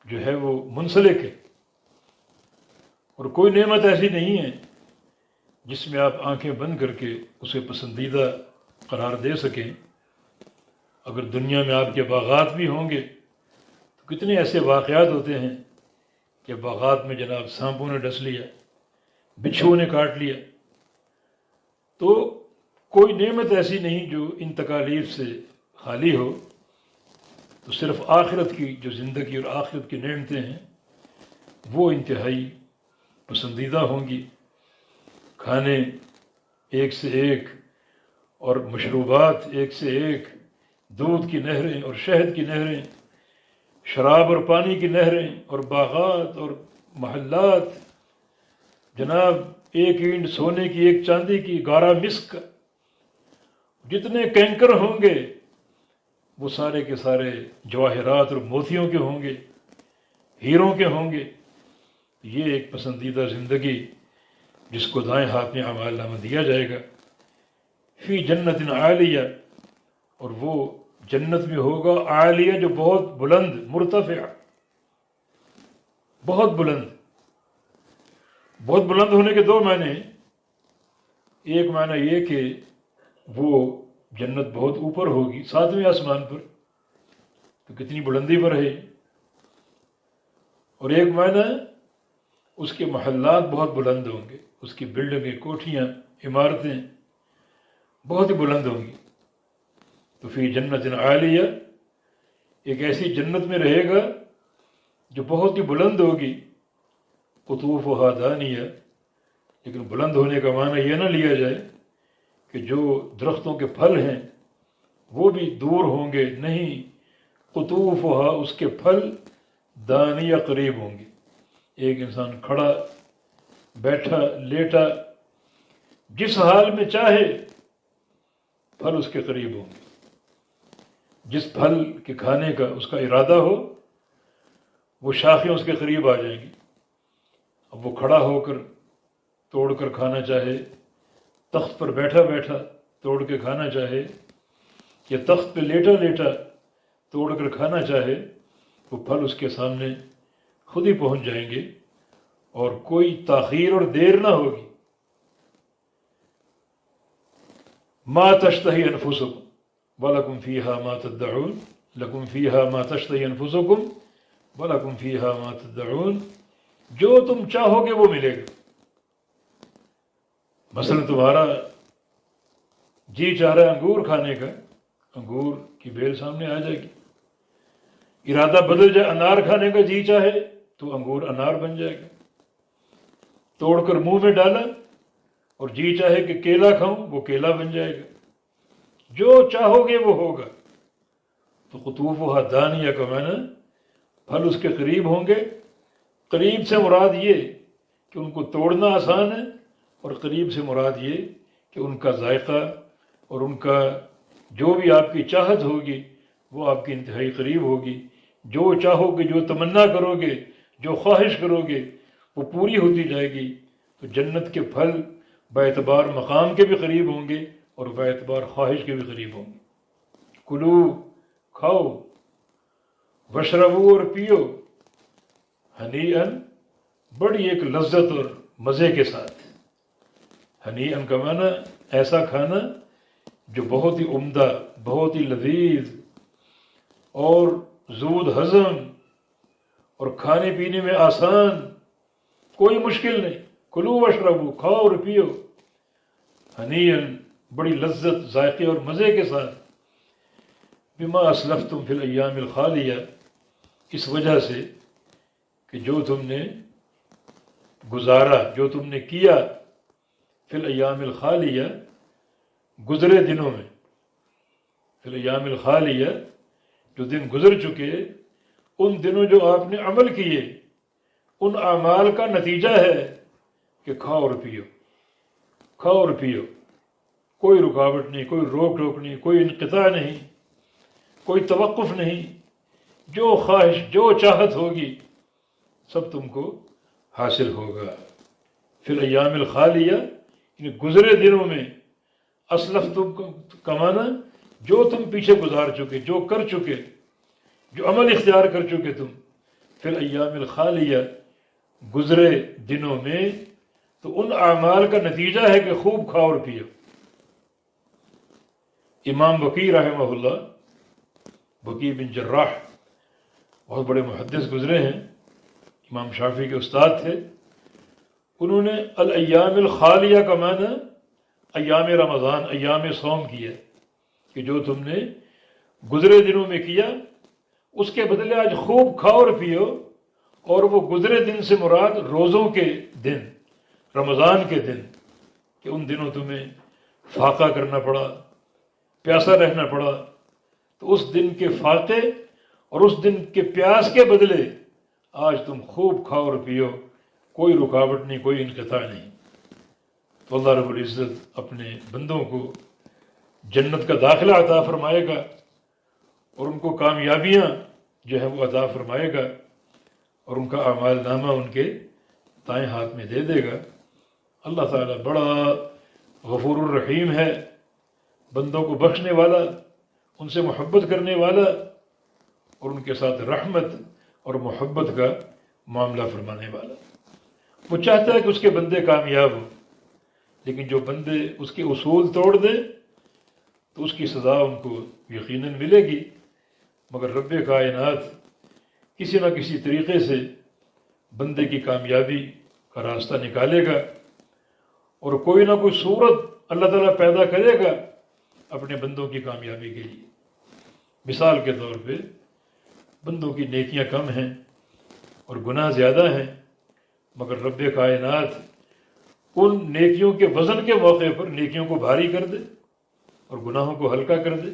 جو ہے وہ منسلک ہے، اور کوئی نعمت ایسی نہیں ہے جس میں آپ آنکھیں بند کر کے اسے پسندیدہ قرار دے سکیں۔ اگر دنیا میں آپ کے باغات بھی ہوں گے تو کتنے ایسے واقعات ہوتے ہیں کہ باغات میں جناب سانپوں نے ڈس لیا، بچھوؤں نے کاٹ لیا۔ تو کوئی نعمت ایسی نہیں جو ان تکالیف سے خالی ہو۔ تو صرف آخرت کی جو زندگی اور آخرت کی نعمتیں ہیں وہ انتہائی پسندیدہ ہوں گی۔ کھانے ایک سے ایک، اور مشروبات ایک سے ایک، دودھ کی نہریں اور شہد کی نہریں، شراب اور پانی کی نہریں، اور باغات اور محلات، جناب ایک اینٹ سونے کی، ایک چاندی کی، گارا مسک کا، جتنے کینکر ہوں گے وہ سارے کے سارے جواہرات اور موتیوں کے ہوں گے، ہیروں کے ہوں گے۔ یہ ایک پسندیدہ زندگی جس کو دائیں ہاتھ میں اعمال نامہ دیا جائے گا۔ فی جنت عالیہ، اور وہ جنت میں ہوگا عالیہ جو بہت بلند، مرتفع، بہت بلند۔ بہت بلند ہونے کے دو معنی ہیں۔ ایک معنی یہ کہ وہ جنت بہت اوپر ہوگی، ساتویں آسمان پر، تو کتنی بلندی پر ہے۔ اور ایک معنی اس کے محلات بہت بلند ہوں گے، اس کی بلڈنگیں، کوٹھیاں، عمارتیں بہت ہی بلند ہوں گی۔ تو فی جنت عالیہ، ایک ایسی جنت میں رہے گا جو بہت ہی بلند ہوگی، قطوفہا دانیہ، لیکن بلند ہونے کا معنی یہ نہ لیا جائے کہ جو درختوں کے پھل ہیں وہ بھی دور ہوں گے، نہیں، قطوفہا، اس کے پھل، دانیہ، قریب ہوں گے۔ ایک انسان کھڑا، بیٹھا، لیٹا، جس حال میں چاہے پھل اس کے قریب ہوں گے۔ جس پھل کے کھانے کا اس کا ارادہ ہو وہ شاخیں اس کے قریب آ جائیں گی۔ اب وہ کھڑا ہو کر توڑ کر کھانا چاہے، تخت پر بیٹھا بیٹھا توڑ کے کھانا چاہے، یا تخت پہ لیٹا لیٹا توڑ کر کھانا چاہے، وہ پھل اس کے سامنے خود ہی پہنچ جائیں گے، اور کوئی تاخیر اور دیر نہ ہوگی۔ ما تشتہی انفسکم وَلَكُمْ فِيهَا مَا تَدَّعُونَ، لَكُمْ فِيهَا مَا تَشْتَهِي أَنفُسُكُمْ وَلَكُمْ فِيهَا مَا تَدَّعُونَ، جو تم چاہو گے وہ ملے گا۔ مثلا تمہارا جی چاہ رہا ہے انگور کھانے کا، انگور کی بیل سامنے آ جائے گی۔ ارادہ بدل جائے، انار کھانے کا جی چاہے تو انگور انار بن جائے گا، توڑ کر منہ میں ڈالا، اور جی چاہے کہ کیلا کھاؤں، وہ کیلا بن جائے گا۔ جو چاہو گے وہ ہوگا۔ تو قطوفہا دانیہ کا معنی پھل اس کے قریب ہوں گے۔ قریب سے مراد یہ کہ ان کو توڑنا آسان ہے، اور قریب سے مراد یہ کہ ان کا ذائقہ اور ان کا جو بھی آپ کی چاہت ہوگی وہ آپ کی انتہائی قریب ہوگی۔ جو چاہو گے، جو تمنا کرو گے، جو خواہش کرو گے وہ پوری ہوتی جائے گی۔ تو جنت کے پھل باعتبار مقام کے بھی قریب ہوں گے اور باعتبار خواہش کے بھی قریب ہوں گے۔ کلو، کھاؤ، وشربو، اور پیو، ہنیئن، بڑی ایک لذت اور مزے کے ساتھ۔ ہنیئن کا معنی ایسا کھانا جو بہت ہی عمدہ، بہت ہی لذیذ اور زود ہضم اور کھانے پینے میں آسان، کوئی مشکل نہیں۔ کلو واشربو، کھاؤ اور پیو ہنیئن، بڑی لذت، ذائقے اور مزے کے ساتھ، بما اسلفتم فی الایام الخالیہ، اس وجہ سے کہ جو تم نے گزارا، جو تم نے کیا، فی الایام الخالیہ، گزرے دنوں میں، فی الایام الخالیہ، جو دن گزر چکے، ان دنوں جو آپ نے عمل کیے، ان اعمال کا نتیجہ ہے کہ کھاؤ اور پیو، کھاؤ اور پیو، کوئی رکاوٹ نہیں، کوئی روک ٹوک نہیں، کوئی انقطاع نہیں، کوئی توقف نہیں، جو خواہش، جو چاہت ہوگی سب تم کو حاصل ہوگا۔ فی الایام الخالیہ، یعنی گزرے دنوں میں، اسلف تم کا معنی جو تم پیچھے گزار چکے، جو کر چکے، جو عمل اختیار کر چکے تم، فی الایام الخالیہ، گزرے دنوں میں، تو ان اعمال کا نتیجہ ہے کہ خوب کھاؤ اور پیو۔ امام وکیع رحمہ اللہ، وکیع بن جراح، بہت بڑے محدث گزرے ہیں، امام شافعی کے استاد تھے۔ انہوں نے الایام الخالیہ کا معنی ایام رمضان، ایام صوم کیا، کہ جو تم نے گزرے دنوں میں کیا اس کے بدلے آج خوب کھاؤ اور پیو۔ اور وہ گزرے دن سے مراد روزوں کے دن، رمضان کے دن، کہ ان دنوں تمہیں فاقہ کرنا پڑا، پیاسا رہنا پڑا، تو اس دن کے فاقے اور اس دن کے پیاس کے بدلے آج تم خوب کھاؤ اور پیو، کوئی رکاوٹ نہیں، کوئی انقطاع نہیں۔ تو اللہ رب العزت اپنے بندوں کو جنت کا داخلہ عطا فرمائے گا، اور ان کو کامیابیاں جو ہے وہ عطا فرمائے گا، اور ان کا اعمال نامہ ان کے دائیں ہاتھ میں دے دے گا۔ اللہ تعالیٰ بڑا غفور الرحیم ہے، بندوں کو بخشنے والا، ان سے محبت کرنے والا، اور ان کے ساتھ رحمت اور محبت کا معاملہ فرمانے والا۔ وہ چاہتا ہے کہ اس کے بندے کامیاب ہوں، لیکن جو بندے اس کے اصول توڑ دیں تو اس کی سزا ان کو یقیناً ملے گی، مگر رب کائنات کسی نہ کسی طریقے سے بندے کی کامیابی کا راستہ نکالے گا، اور کوئی نہ کوئی صورت اللہ تعالیٰ پیدا کرے گا اپنے بندوں کی کامیابی کے لیے۔ مثال کے طور پہ بندوں کی نیکیاں کم ہیں اور گناہ زیادہ ہیں، مگر رب کائنات ان نیکیوں کے وزن کے موقع پر نیکیوں کو بھاری کر دے اور گناہوں کو ہلکا کر دے۔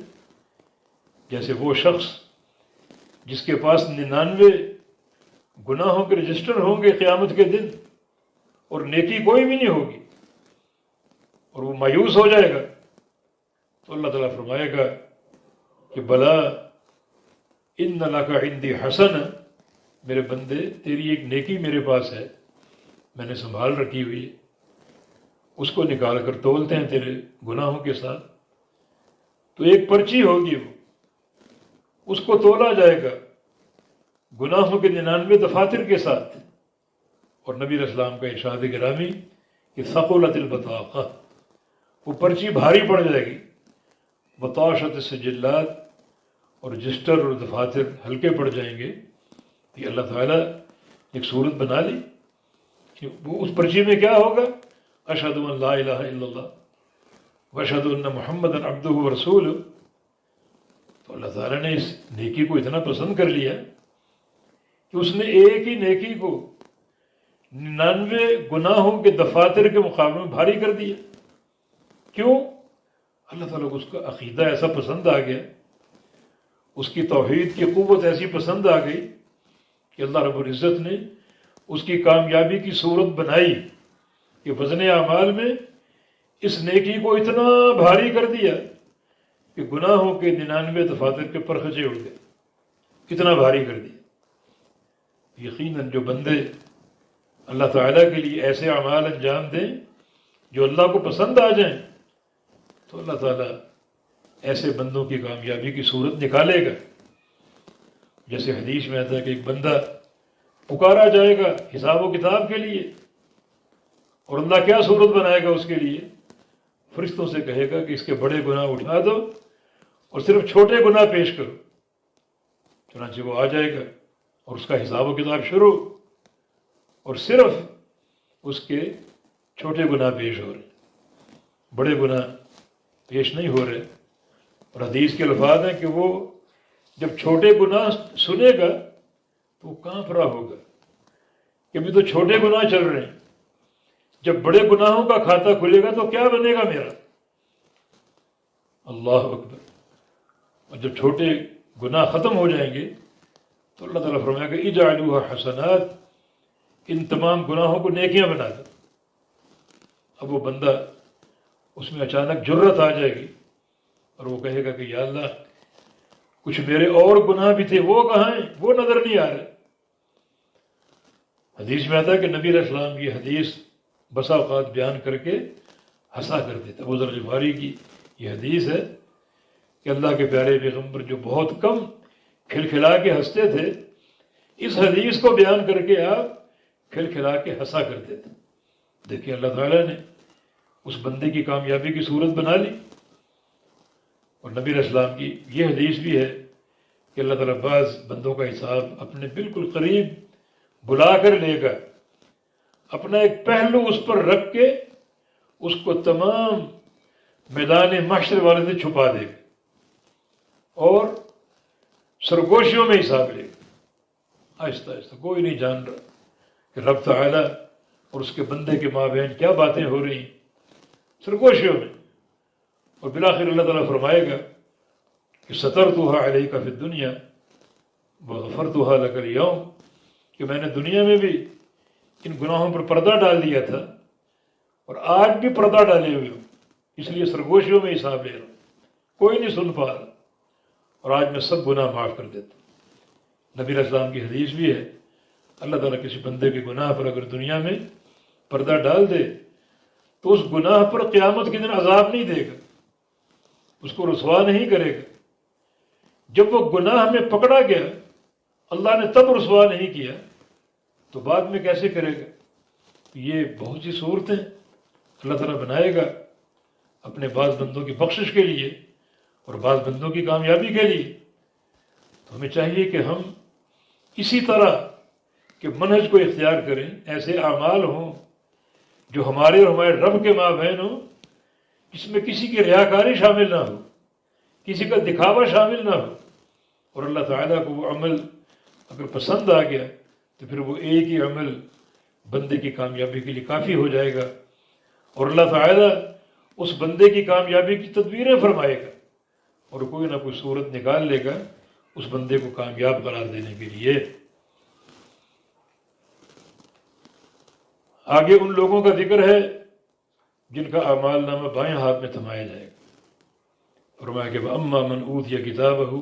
جیسے وہ شخص جس کے پاس 99 گناہوں کے رجسٹر ہوں گے قیامت کے دن، اور نیکی کوئی بھی نہیں ہوگی، اور وہ مایوس ہو جائے گا، تو اللہ تعالیٰ فرمائے گا کہ بلا ان لک عندی حسنہ، میرے بندے تیری ایک نیکی میرے پاس ہے، میں نے سنبھال رکھی ہوئی ہے، اس کو نکال کر تولتے ہیں تیرے گناہوں کے ساتھ، تو ایک پرچی ہوگی، وہ اس کو تولا جائے گا گناہوں کے 99 دفاتر کے ساتھ۔ اور نبی علیہ السلام کا ارشاد گرامی کہ ثقلت البطاقہ، وہ پرچی بھاری پڑ جائے گی، بطاشت السجلات، اور رجسٹر اور دفاتر ہلکے پڑ جائیں گے۔ کہ اللہ تعالیٰ ایک صورت بنا لی کہ وہ اس پرچی میں کیا ہوگا، اشہد ان لا الہ الا اللہ واشہد ان محمدا عبدہ ورسولہ۔ تو اللہ تعالیٰ نے اس نیکی کو اتنا پسند کر لیا کہ اس نے ایک ہی نیکی کو 99 گناہوں کے دفاتر کے مقابلے میں بھاری کر دیا۔ کیوں؟ اللہ تعالیٰ کو اس کا عقیدہ ایسا پسند آ گیا، اس کی توحید کی قوت ایسی پسند آ گئی کہ اللہ رب العزت نے اس کی کامیابی کی صورت بنائی کہ وزن اعمال میں اس نیکی کو اتنا بھاری کر دیا کہ گناہوں کے 99 دفاتر کے پرخچے اڑ گئے، اتنا بھاری کر دیا۔ یقیناً جو بندے اللہ تعالیٰ کے لیے ایسے اعمال انجام دیں جو اللہ کو پسند آ جائیں، تو اللہ تعالیٰ ایسے بندوں کی کامیابی کی صورت نکالے گا۔ جیسے حدیث میں آتا ہے کہ ایک بندہ پکارا جائے گا حساب و کتاب کے لیے، اور اللہ کیا صورت بنائے گا اس کے لیے؟ فرشتوں سے کہے گا کہ اس کے بڑے گناہ اٹھا دو اور صرف چھوٹے گناہ پیش کرو۔ چنانچہ وہ آ جائے گا اور اس کا حساب و کتاب شروع، اور صرف اس کے چھوٹے گناہ پیش ہو رہے، بڑے گناہ پیش نہیں ہو رہے۔ اور حدیث کے الفاظ ہیں کہ وہ جب چھوٹے گناہ سنے گا تو وہ کانپ رہا ہوگا کہ ابھی تو چھوٹے گناہ چل رہے ہیں، جب بڑے گناہوں کا کھاتا کھلے گا تو کیا بنے گا میرا؟ اللہ اکبر۔ اور جب چھوٹے گناہ ختم ہو جائیں گے تو اللہ تعالیٰ فرمائے گا اجعلوها حسنات، ان تمام گناہوں کو نیکیاں بنا دو۔ اب وہ بندہ، اس میں اچانک جرت آ جائے گی اور وہ کہے گا کہ یا اللہ کچھ میرے اور گناہ بھی تھے، وہ کہاں ہیں؟ وہ نظر نہیں آ رہے۔ حدیث میں آتا ہے کہ نبی علیہ السلام کی حدیث بسا اوقات بیان کر کے ہنسا کرتے تھے۔ ابو ذر غفاری کی یہ حدیث ہے کہ اللہ کے پیارے پیغمبر جو بہت کم کھلکھلا کے ہنستے تھے، اس حدیث کو بیان کر کے آپ کھلکھلا کے ہنسا کرتے تھے۔ دیکھیں اللہ تعالیٰ نے اس بندے کی کامیابی کی صورت بنا لی۔ اور نبی علیہ السلام کی یہ حدیث بھی ہے کہ اللہ تعالیٰ بعض بندوں کا حساب اپنے بالکل قریب بلا کر لے گا، اپنا ایک پہلو اس پر رکھ کے اس کو تمام میدان محشر والے سے چھپا دے گا اور سرگوشیوں میں حساب لے گا۔ آہستہ آہستہ کوئی نہیں جان رہا کہ رب تعالیٰ اور اس کے بندے کے مابین کیا باتیں ہو رہی ہیں، سرگوشیوں میں۔ اور بالآخر اللہ تعالیٰ فرمائے گا کہ سترتها علیک فی الدنیا وغفرتها لک اليوم، کہ میں نے دنیا میں بھی ان گناہوں پر پردہ ڈال دیا تھا اور آج بھی پردہ ڈالے ہوئے ہوں، اس لیے سرگوشیوں میں حساب لے رہا ہوں، کوئی نہیں سن پا رہا، اور آج میں سب گناہ معاف کر دیتا ہوں۔ نبی علیہ السلام کی حدیث بھی ہے اللہ تعالیٰ کسی بندے کے گناہ پر اگر دنیا میں پردہ ڈال دے تو اس گناہ پر قیامت کے دن عذاب نہیں دے گا، اس کو رسوا نہیں کرے گا۔ جب وہ گناہ میں پکڑا گیا اللہ نے تب رسوا نہیں کیا تو بعد میں کیسے کرے گا؟ یہ بہت سی صورتیں اللہ تعالیٰ بنائے گا اپنے بعض بندوں کی بخشش کے لیے اور بعض بندوں کی کامیابی کے لیے۔ تو ہمیں چاہیے کہ ہم اسی طرح کے منہج کو اختیار کریں، ایسے اعمال ہوں جو ہمارے اور ہمارے رب کے مابین ہوں، جس میں کسی کی ریاکاری شامل نہ ہو، کسی کا دکھاوا شامل نہ ہو، اور اللہ تعالیٰ کو وہ عمل اگر پسند آ گیا تو پھر وہ ایک ہی عمل بندے کی کامیابی کے لیے کافی ہو جائے گا، اور اللہ تعالیٰ اس بندے کی کامیابی کی تدبیریں فرمائے گا اور کوئی نہ کوئی صورت نکال لے گا اس بندے کو کامیاب قرار دینے کے لیے۔ آگے ان لوگوں کا ذکر ہے جن کا اعمال نامہ بائیں ہاتھ میں تھمایا جائے گا۔ فرمایا کہ وَأَمَّا مَنْ أُوتِيَ كِتَابَهُ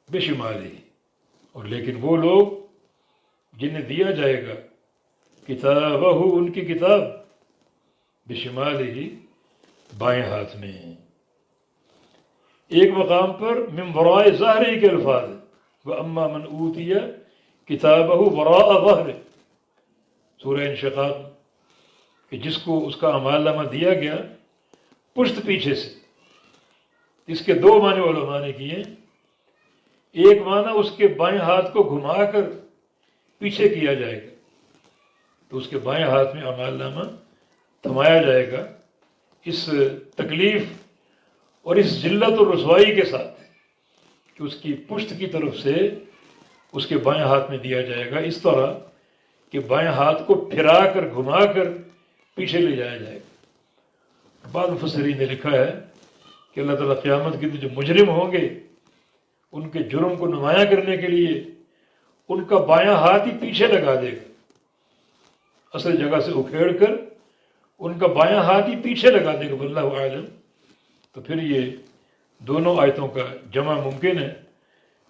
بِشِمَالِهِ، اور لیکن وہ لوگ جنہیں دیا جائے گا کتابہ، ان کی کتاب، بشمالہ، بائیں ہاتھ میں۔ ایک مقام پر من وراء ظہرہ کے الفاظ ہیں، وَأَمَّا مَنْ أُوتِيَ كِتَابَهُ وَرَاءَ ظَهْرِهِ، سورہ انشقاق، کہ جس کو اس کا اعمال نامہ دیا گیا پشت پیچھے سے۔ اس کے دو معنی علماء نے کیے، ایک معنی اس کے بائیں ہاتھ کو گھما کر پیچھے کیا جائے گا تو اس کے بائیں ہاتھ میں اعمال نامہ تھمایا جائے گا، اس تکلیف اور اس ذلت اور رسوائی کے ساتھ کہ اس کی پشت کی طرف سے اس کے بائیں ہاتھ میں دیا جائے گا، اس طرح کہ بائیں ہاتھ کو پھرا کر گھما کر پیچھے لے جایا جائے گا۔ بعض مفسرین نے لکھا ہے کہ اللہ تعالیٰ قیامت کے دن جو مجرم ہوں گے ان کے جرم کو نمایاں کرنے کے لیے ان کا بایاں ہاتھ ہی پیچھے لگا دے گا، اصل جگہ سے اکھیڑ کر ان کا بایاں ہاتھ ہی پیچھے لگا دے گا، واللہ اعلم۔ تو پھر یہ دونوں آیتوں کا جمع ممکن ہے،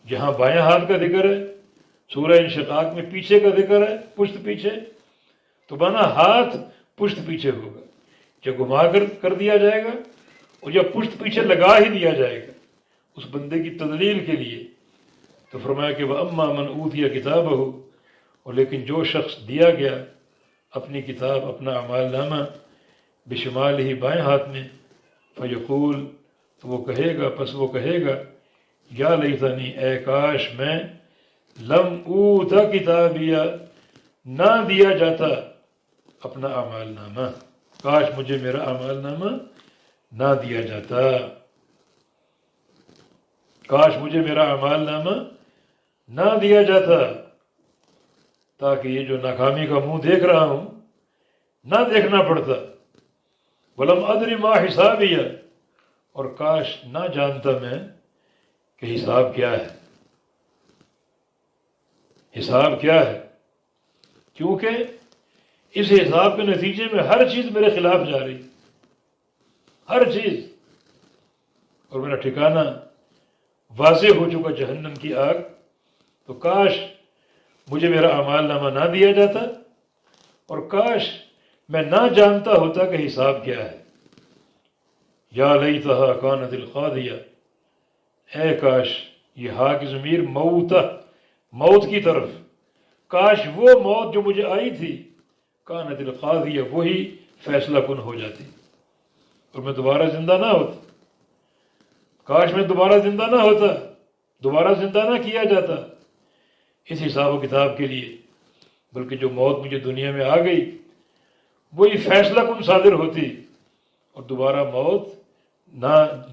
جہاں بایاں ہاتھ کا ذکر ہے سورہ انشقاق میں پیچھے کا ذکر ہے، پشت پیچھے، تو بنا ہاتھ پشت پیچھے ہوگا، جب گھما کر دیا جائے گا اور جب پشت پیچھے لگا ہی دیا جائے گا اس بندے کی تذلیل کے لیے۔ تو فرمایا کہ وَأَمَّا مَنْ أُوتِيَ كِتَابَهُ، اور لیکن جو شخص دیا گیا اپنی کتاب، اپنا اعمال نامہ بشمال ہی بائیں ہاتھ میں، فیقول، تو وہ کہے گا یا لیتنی، اے کاش میں لم اوت کتابیہ، نہ دیا جاتا اپنا اعمال نامہ، کاش مجھے میرا اعمال نامہ نہ دیا جاتا، کاش مجھے میرا اعمال نامہ نہ دیا جاتا، تاکہ یہ جو ناکامی کا منہ دیکھ رہا ہوں نہ دیکھنا پڑتا، ولم ادری ما حسابیہ، اور کاش نہ جانتا میں کہ حساب کیا ہے، حساب کیا ہے، کیونکہ اس حساب کے نتیجے میں ہر چیز میرے خلاف جا رہی، ہر چیز، اور میرا ٹھکانہ واضح ہو چکا جہنم کی آگ، تو کاش مجھے میرا اعمال نامہ نہ دیا جاتا، اور کاش میں نہ جانتا ہوتا کہ حساب کیا ہے۔ یا لیتہا کانت القاضیہ، اے کاش، یہ ہا کی ضمیر موت کی طرف، کاش وہ موت جو مجھے آئی تھی کانت القاضیہ، وہی فیصلہ کن ہو جاتی اور میں دوبارہ زندہ نہ ہوتا، کاش میں دوبارہ زندہ نہ ہوتا، دوبارہ زندہ نہ کیا جاتا اس حساب و کتاب کے لیے، بلکہ جو موت مجھے دنیا میں آ گئی وہی فیصلہ کن صادر ہوتی اور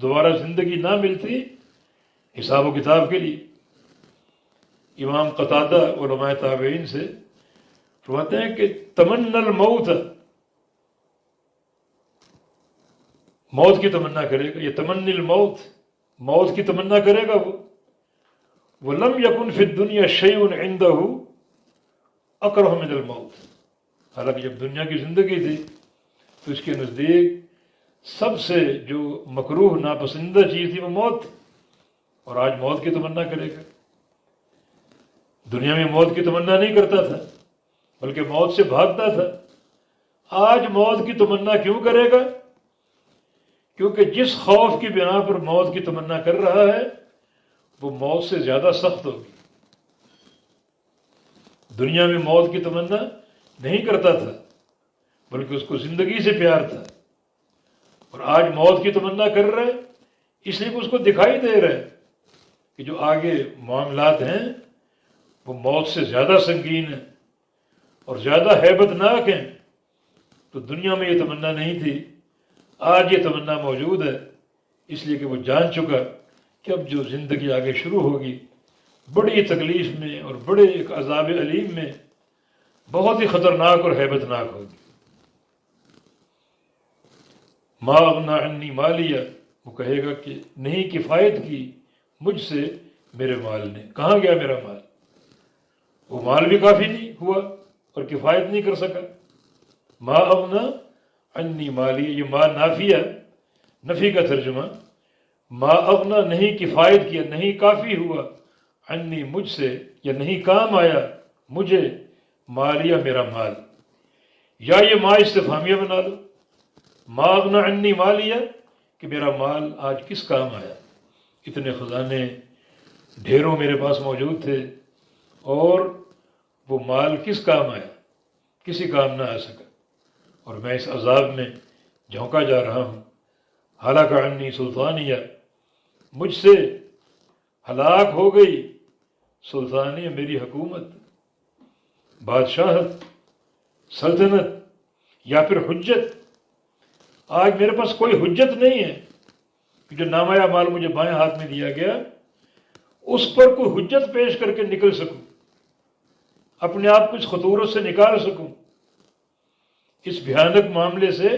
دوبارہ زندگی نہ ملتی حساب و کتاب کے لیے۔ امام قتادہ علماء تابعین سے فرماتے ہیں کہ تمنا الموت، موت کی تمنا کرے گا، یہ تمنی الموت، موت کی تمنا کرے گا وہ لم یکن فی الدنیا شیء عنده اکرہ من الموت، حالانکہ جب دنیا کی زندگی تھی تو اس کے نزدیک سب سے جو مکروہ ناپسندیدہ چیز تھی وہ موت تھی، اور آج موت کی تمنا کرے گا۔ دنیا میں موت کی تمنا نہیں کرتا تھا بلکہ موت سے بھاگتا تھا، آج موت کی تمنا کیوں کرے گا؟ کیونکہ جس خوف کی بنا پر موت کی تمنا کر رہا ہے وہ موت سے زیادہ سخت ہوگی۔ دنیا میں موت کی تمنا نہیں کرتا تھا بلکہ اس کو زندگی سے پیار تھا، اور آج موت کی تمنا کر رہا ہے اس لیے کہ اس کو دکھائی دے رہا ہے کہ جو آگے معاملات ہیں وہ موت سے زیادہ سنگین ہیں اور زیادہ ہیبت ناک ہیں۔ تو دنیا میں یہ تمنا نہیں تھی، آج یہ تمنا موجود ہے، اس لیے کہ وہ جان چکا کہ اب جو زندگی آگے شروع ہوگی بڑی تکلیف میں اور بڑے ایک عذاب علیم میں، بہت ہی خطرناک اور ہیبت ناک ہوگی۔ ما اغنی عنی مالیہ، وہ کہے گا کہ نہیں کفایت کی مجھ سے میرے مال نے، کہاں گیا میرا مال؟ وہ مال بھی کافی نہیں ہوا اور کفایت نہیں کر سکا۔ ما اغنی عنی مالیہ، یہ ما نافیہ، نفی کا ترجمہ، ما اغنی نہیں کفایت کیا، نہیں کافی ہوا، عنی مجھ سے، یا نہیں کام آیا مجھے، مالیہ میرا مال، یا یہ ما استفہامیہ بنا لو، ما اغنی عنی مالیہ کہ میرا مال آج کس کام آیا، اتنے خزانے ڈھیروں میرے پاس موجود تھے اور وہ مال کس کام آیا، کسی کام نہ آ سکا، اور میں اس عذاب میں جھونکا جا رہا ہوں۔ ہلاک عنی سلطانیہ، مجھ سے ہلاک ہو گئی سلطانیہ، میری حکومت، بادشاہت، سلطنت، یا پھر حجت۔ آج میرے پاس کوئی حجت نہیں ہے کہ جو نامہ اعمال مجھے بائیں ہاتھ میں دیا گیا اس پر کوئی حجت پیش کر کے نکل سکوں، اپنے آپ کو اس خطورت سے نکال سکوں، اس بھیانک معاملے سے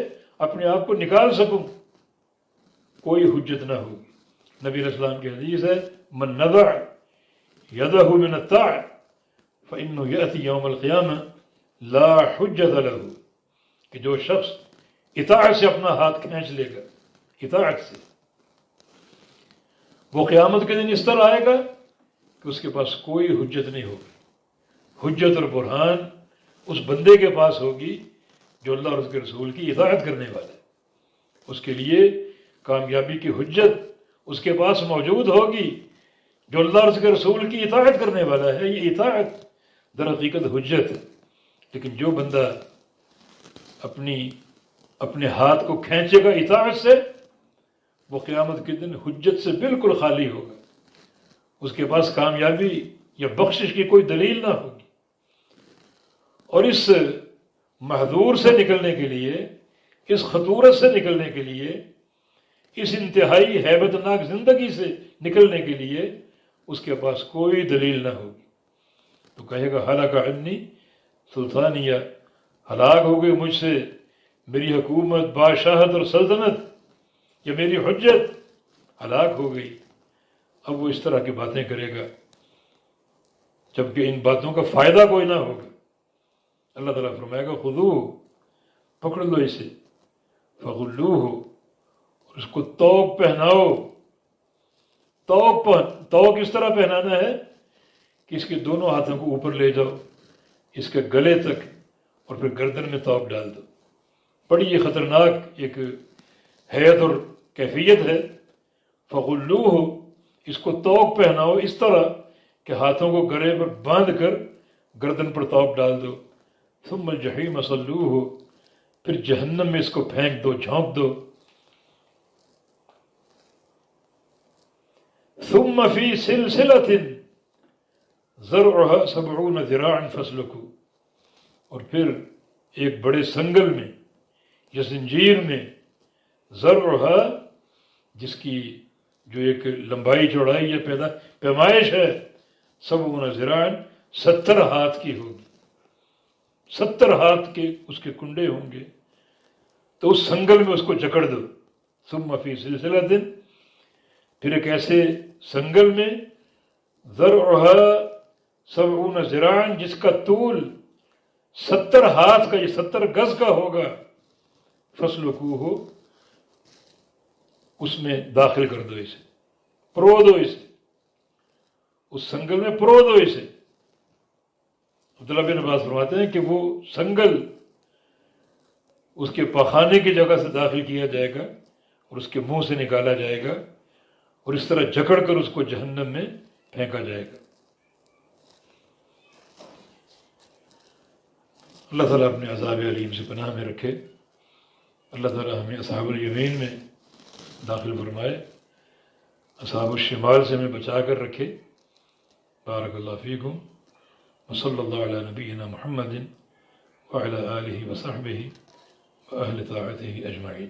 اپنے آپ کو نکال سکوں، کوئی حجت نہ ہوگی۔ نبی علیہ السلام کی حدیث ہے، من نزع یدہ من الطاعة فإنه یأتی یوم القیامہ لا حجت لہ، کہ جو شخص اطاعت سے اپنا ہاتھ کھینچ لے گا، اطاعت سے، وہ قیامت کے دن اس طرح آئے گا کہ اس کے پاس کوئی حجت نہیں ہوگی۔ حجت اور برہان اس بندے کے پاس ہوگی جو اللہ اور اس کے رسول کی اطاعت کرنے والا ہے، اس کے لیے کامیابی کی حجت اس کے پاس موجود ہوگی جو اللہ اور اس کے رسول کی اطاعت کرنے والا ہے۔ یہ اطاعت در حقیقت حجت ہے، لیکن جو بندہ اپنے ہاتھ کو کھینچے گا اطاعت سے، وہ قیامت کے دن حجت سے بالکل خالی ہوگا، اس کے پاس کامیابی یا بخشش کی کوئی دلیل نہ ہوگی۔ اور اس محظور سے نکلنے کے لیے، اس خطورت سے نکلنے کے لیے، اس انتہائی ہیبت ناک زندگی سے نکلنے کے لیے اس کے پاس کوئی دلیل نہ ہوگی، تو کہے گا ہلاک عنی سلطانیہ، ہلاک ہو گئی مجھ سے میری حکومت، بادشاہت اور سلطنت، یا میری حجت ہلاک ہو گئی۔ اب وہ اس طرح کی باتیں کرے گا جبکہ ان باتوں کا فائدہ کوئی نہ ہوگا۔ اللہ تعالیٰ فرمائے گا خذوہ، پکڑ لو اسے، فغلوہ، اور اس کو طوق پہناؤ۔ طوق اس طرح پہنانا ہے کہ اس کے دونوں ہاتھوں کو اوپر لے جاؤ اس کے گلے تک، اور پھر گردن میں طوق ڈال دو۔ بڑی یہ خطرناک ایک حیت اور کیفیت ہے۔ فغلوہ، اس کو طوق پہناؤ اس طرح کہ ہاتھوں کو گلے پر باندھ کر گردن پر طوق ڈال دو۔ ثم الجحیم صلوہ، پھر جہنم میں اس کو پھینک دو، جھونک دو۔ ثم فی سلسلۃ ذرعها 70 ذراعا فاسلکوا، اور پھر ایک بڑے سنگل میں یا زنجیر میں، ذرعها، جس کی جو ایک لمبائی چوڑائی یا پیمائش ہے، 70 ذراعا، 70 ہاتھ کی ہوگی، 70 ہاتھ کے اس کے کنڈے ہوں گے، تو اس سنگل میں اس کو جکڑ دو۔ ثم فی سلسلۃ، پھر ایک ایسے سنگل میں، ذرعها 70 ذراعا، جس کا طول 70 ہاتھ کا، یہ 70 گز کا ہوگا، فاسلکوہ، اس میں داخل کر دو اسے، پرو دو اسے، اس سنگل میں پرو دو اسے۔ عبداللہ بن عباس فرماتے ہیں کہ وہ سنگل اس کے پخانے کی جگہ سے داخل کیا جائے گا اور اس کے منہ سے نکالا جائے گا، اور اس طرح جکڑ کر اس کو جہنم میں پھینکا جائے گا۔ اللہ تعالیٰ اپنے عذاب علیم سے پناہ میں رکھے۔ اللہ تعالیٰ ہمیں اصحاب الیمین میں داخل فرمائے، اصحاب الشمال سے ہمیں بچا کر رکھے۔ بارک اللہ فیکم، وصلی اللہ علی نبینا محمد وعلی آلہ وصحبہ وأهل طاعته أجمعين۔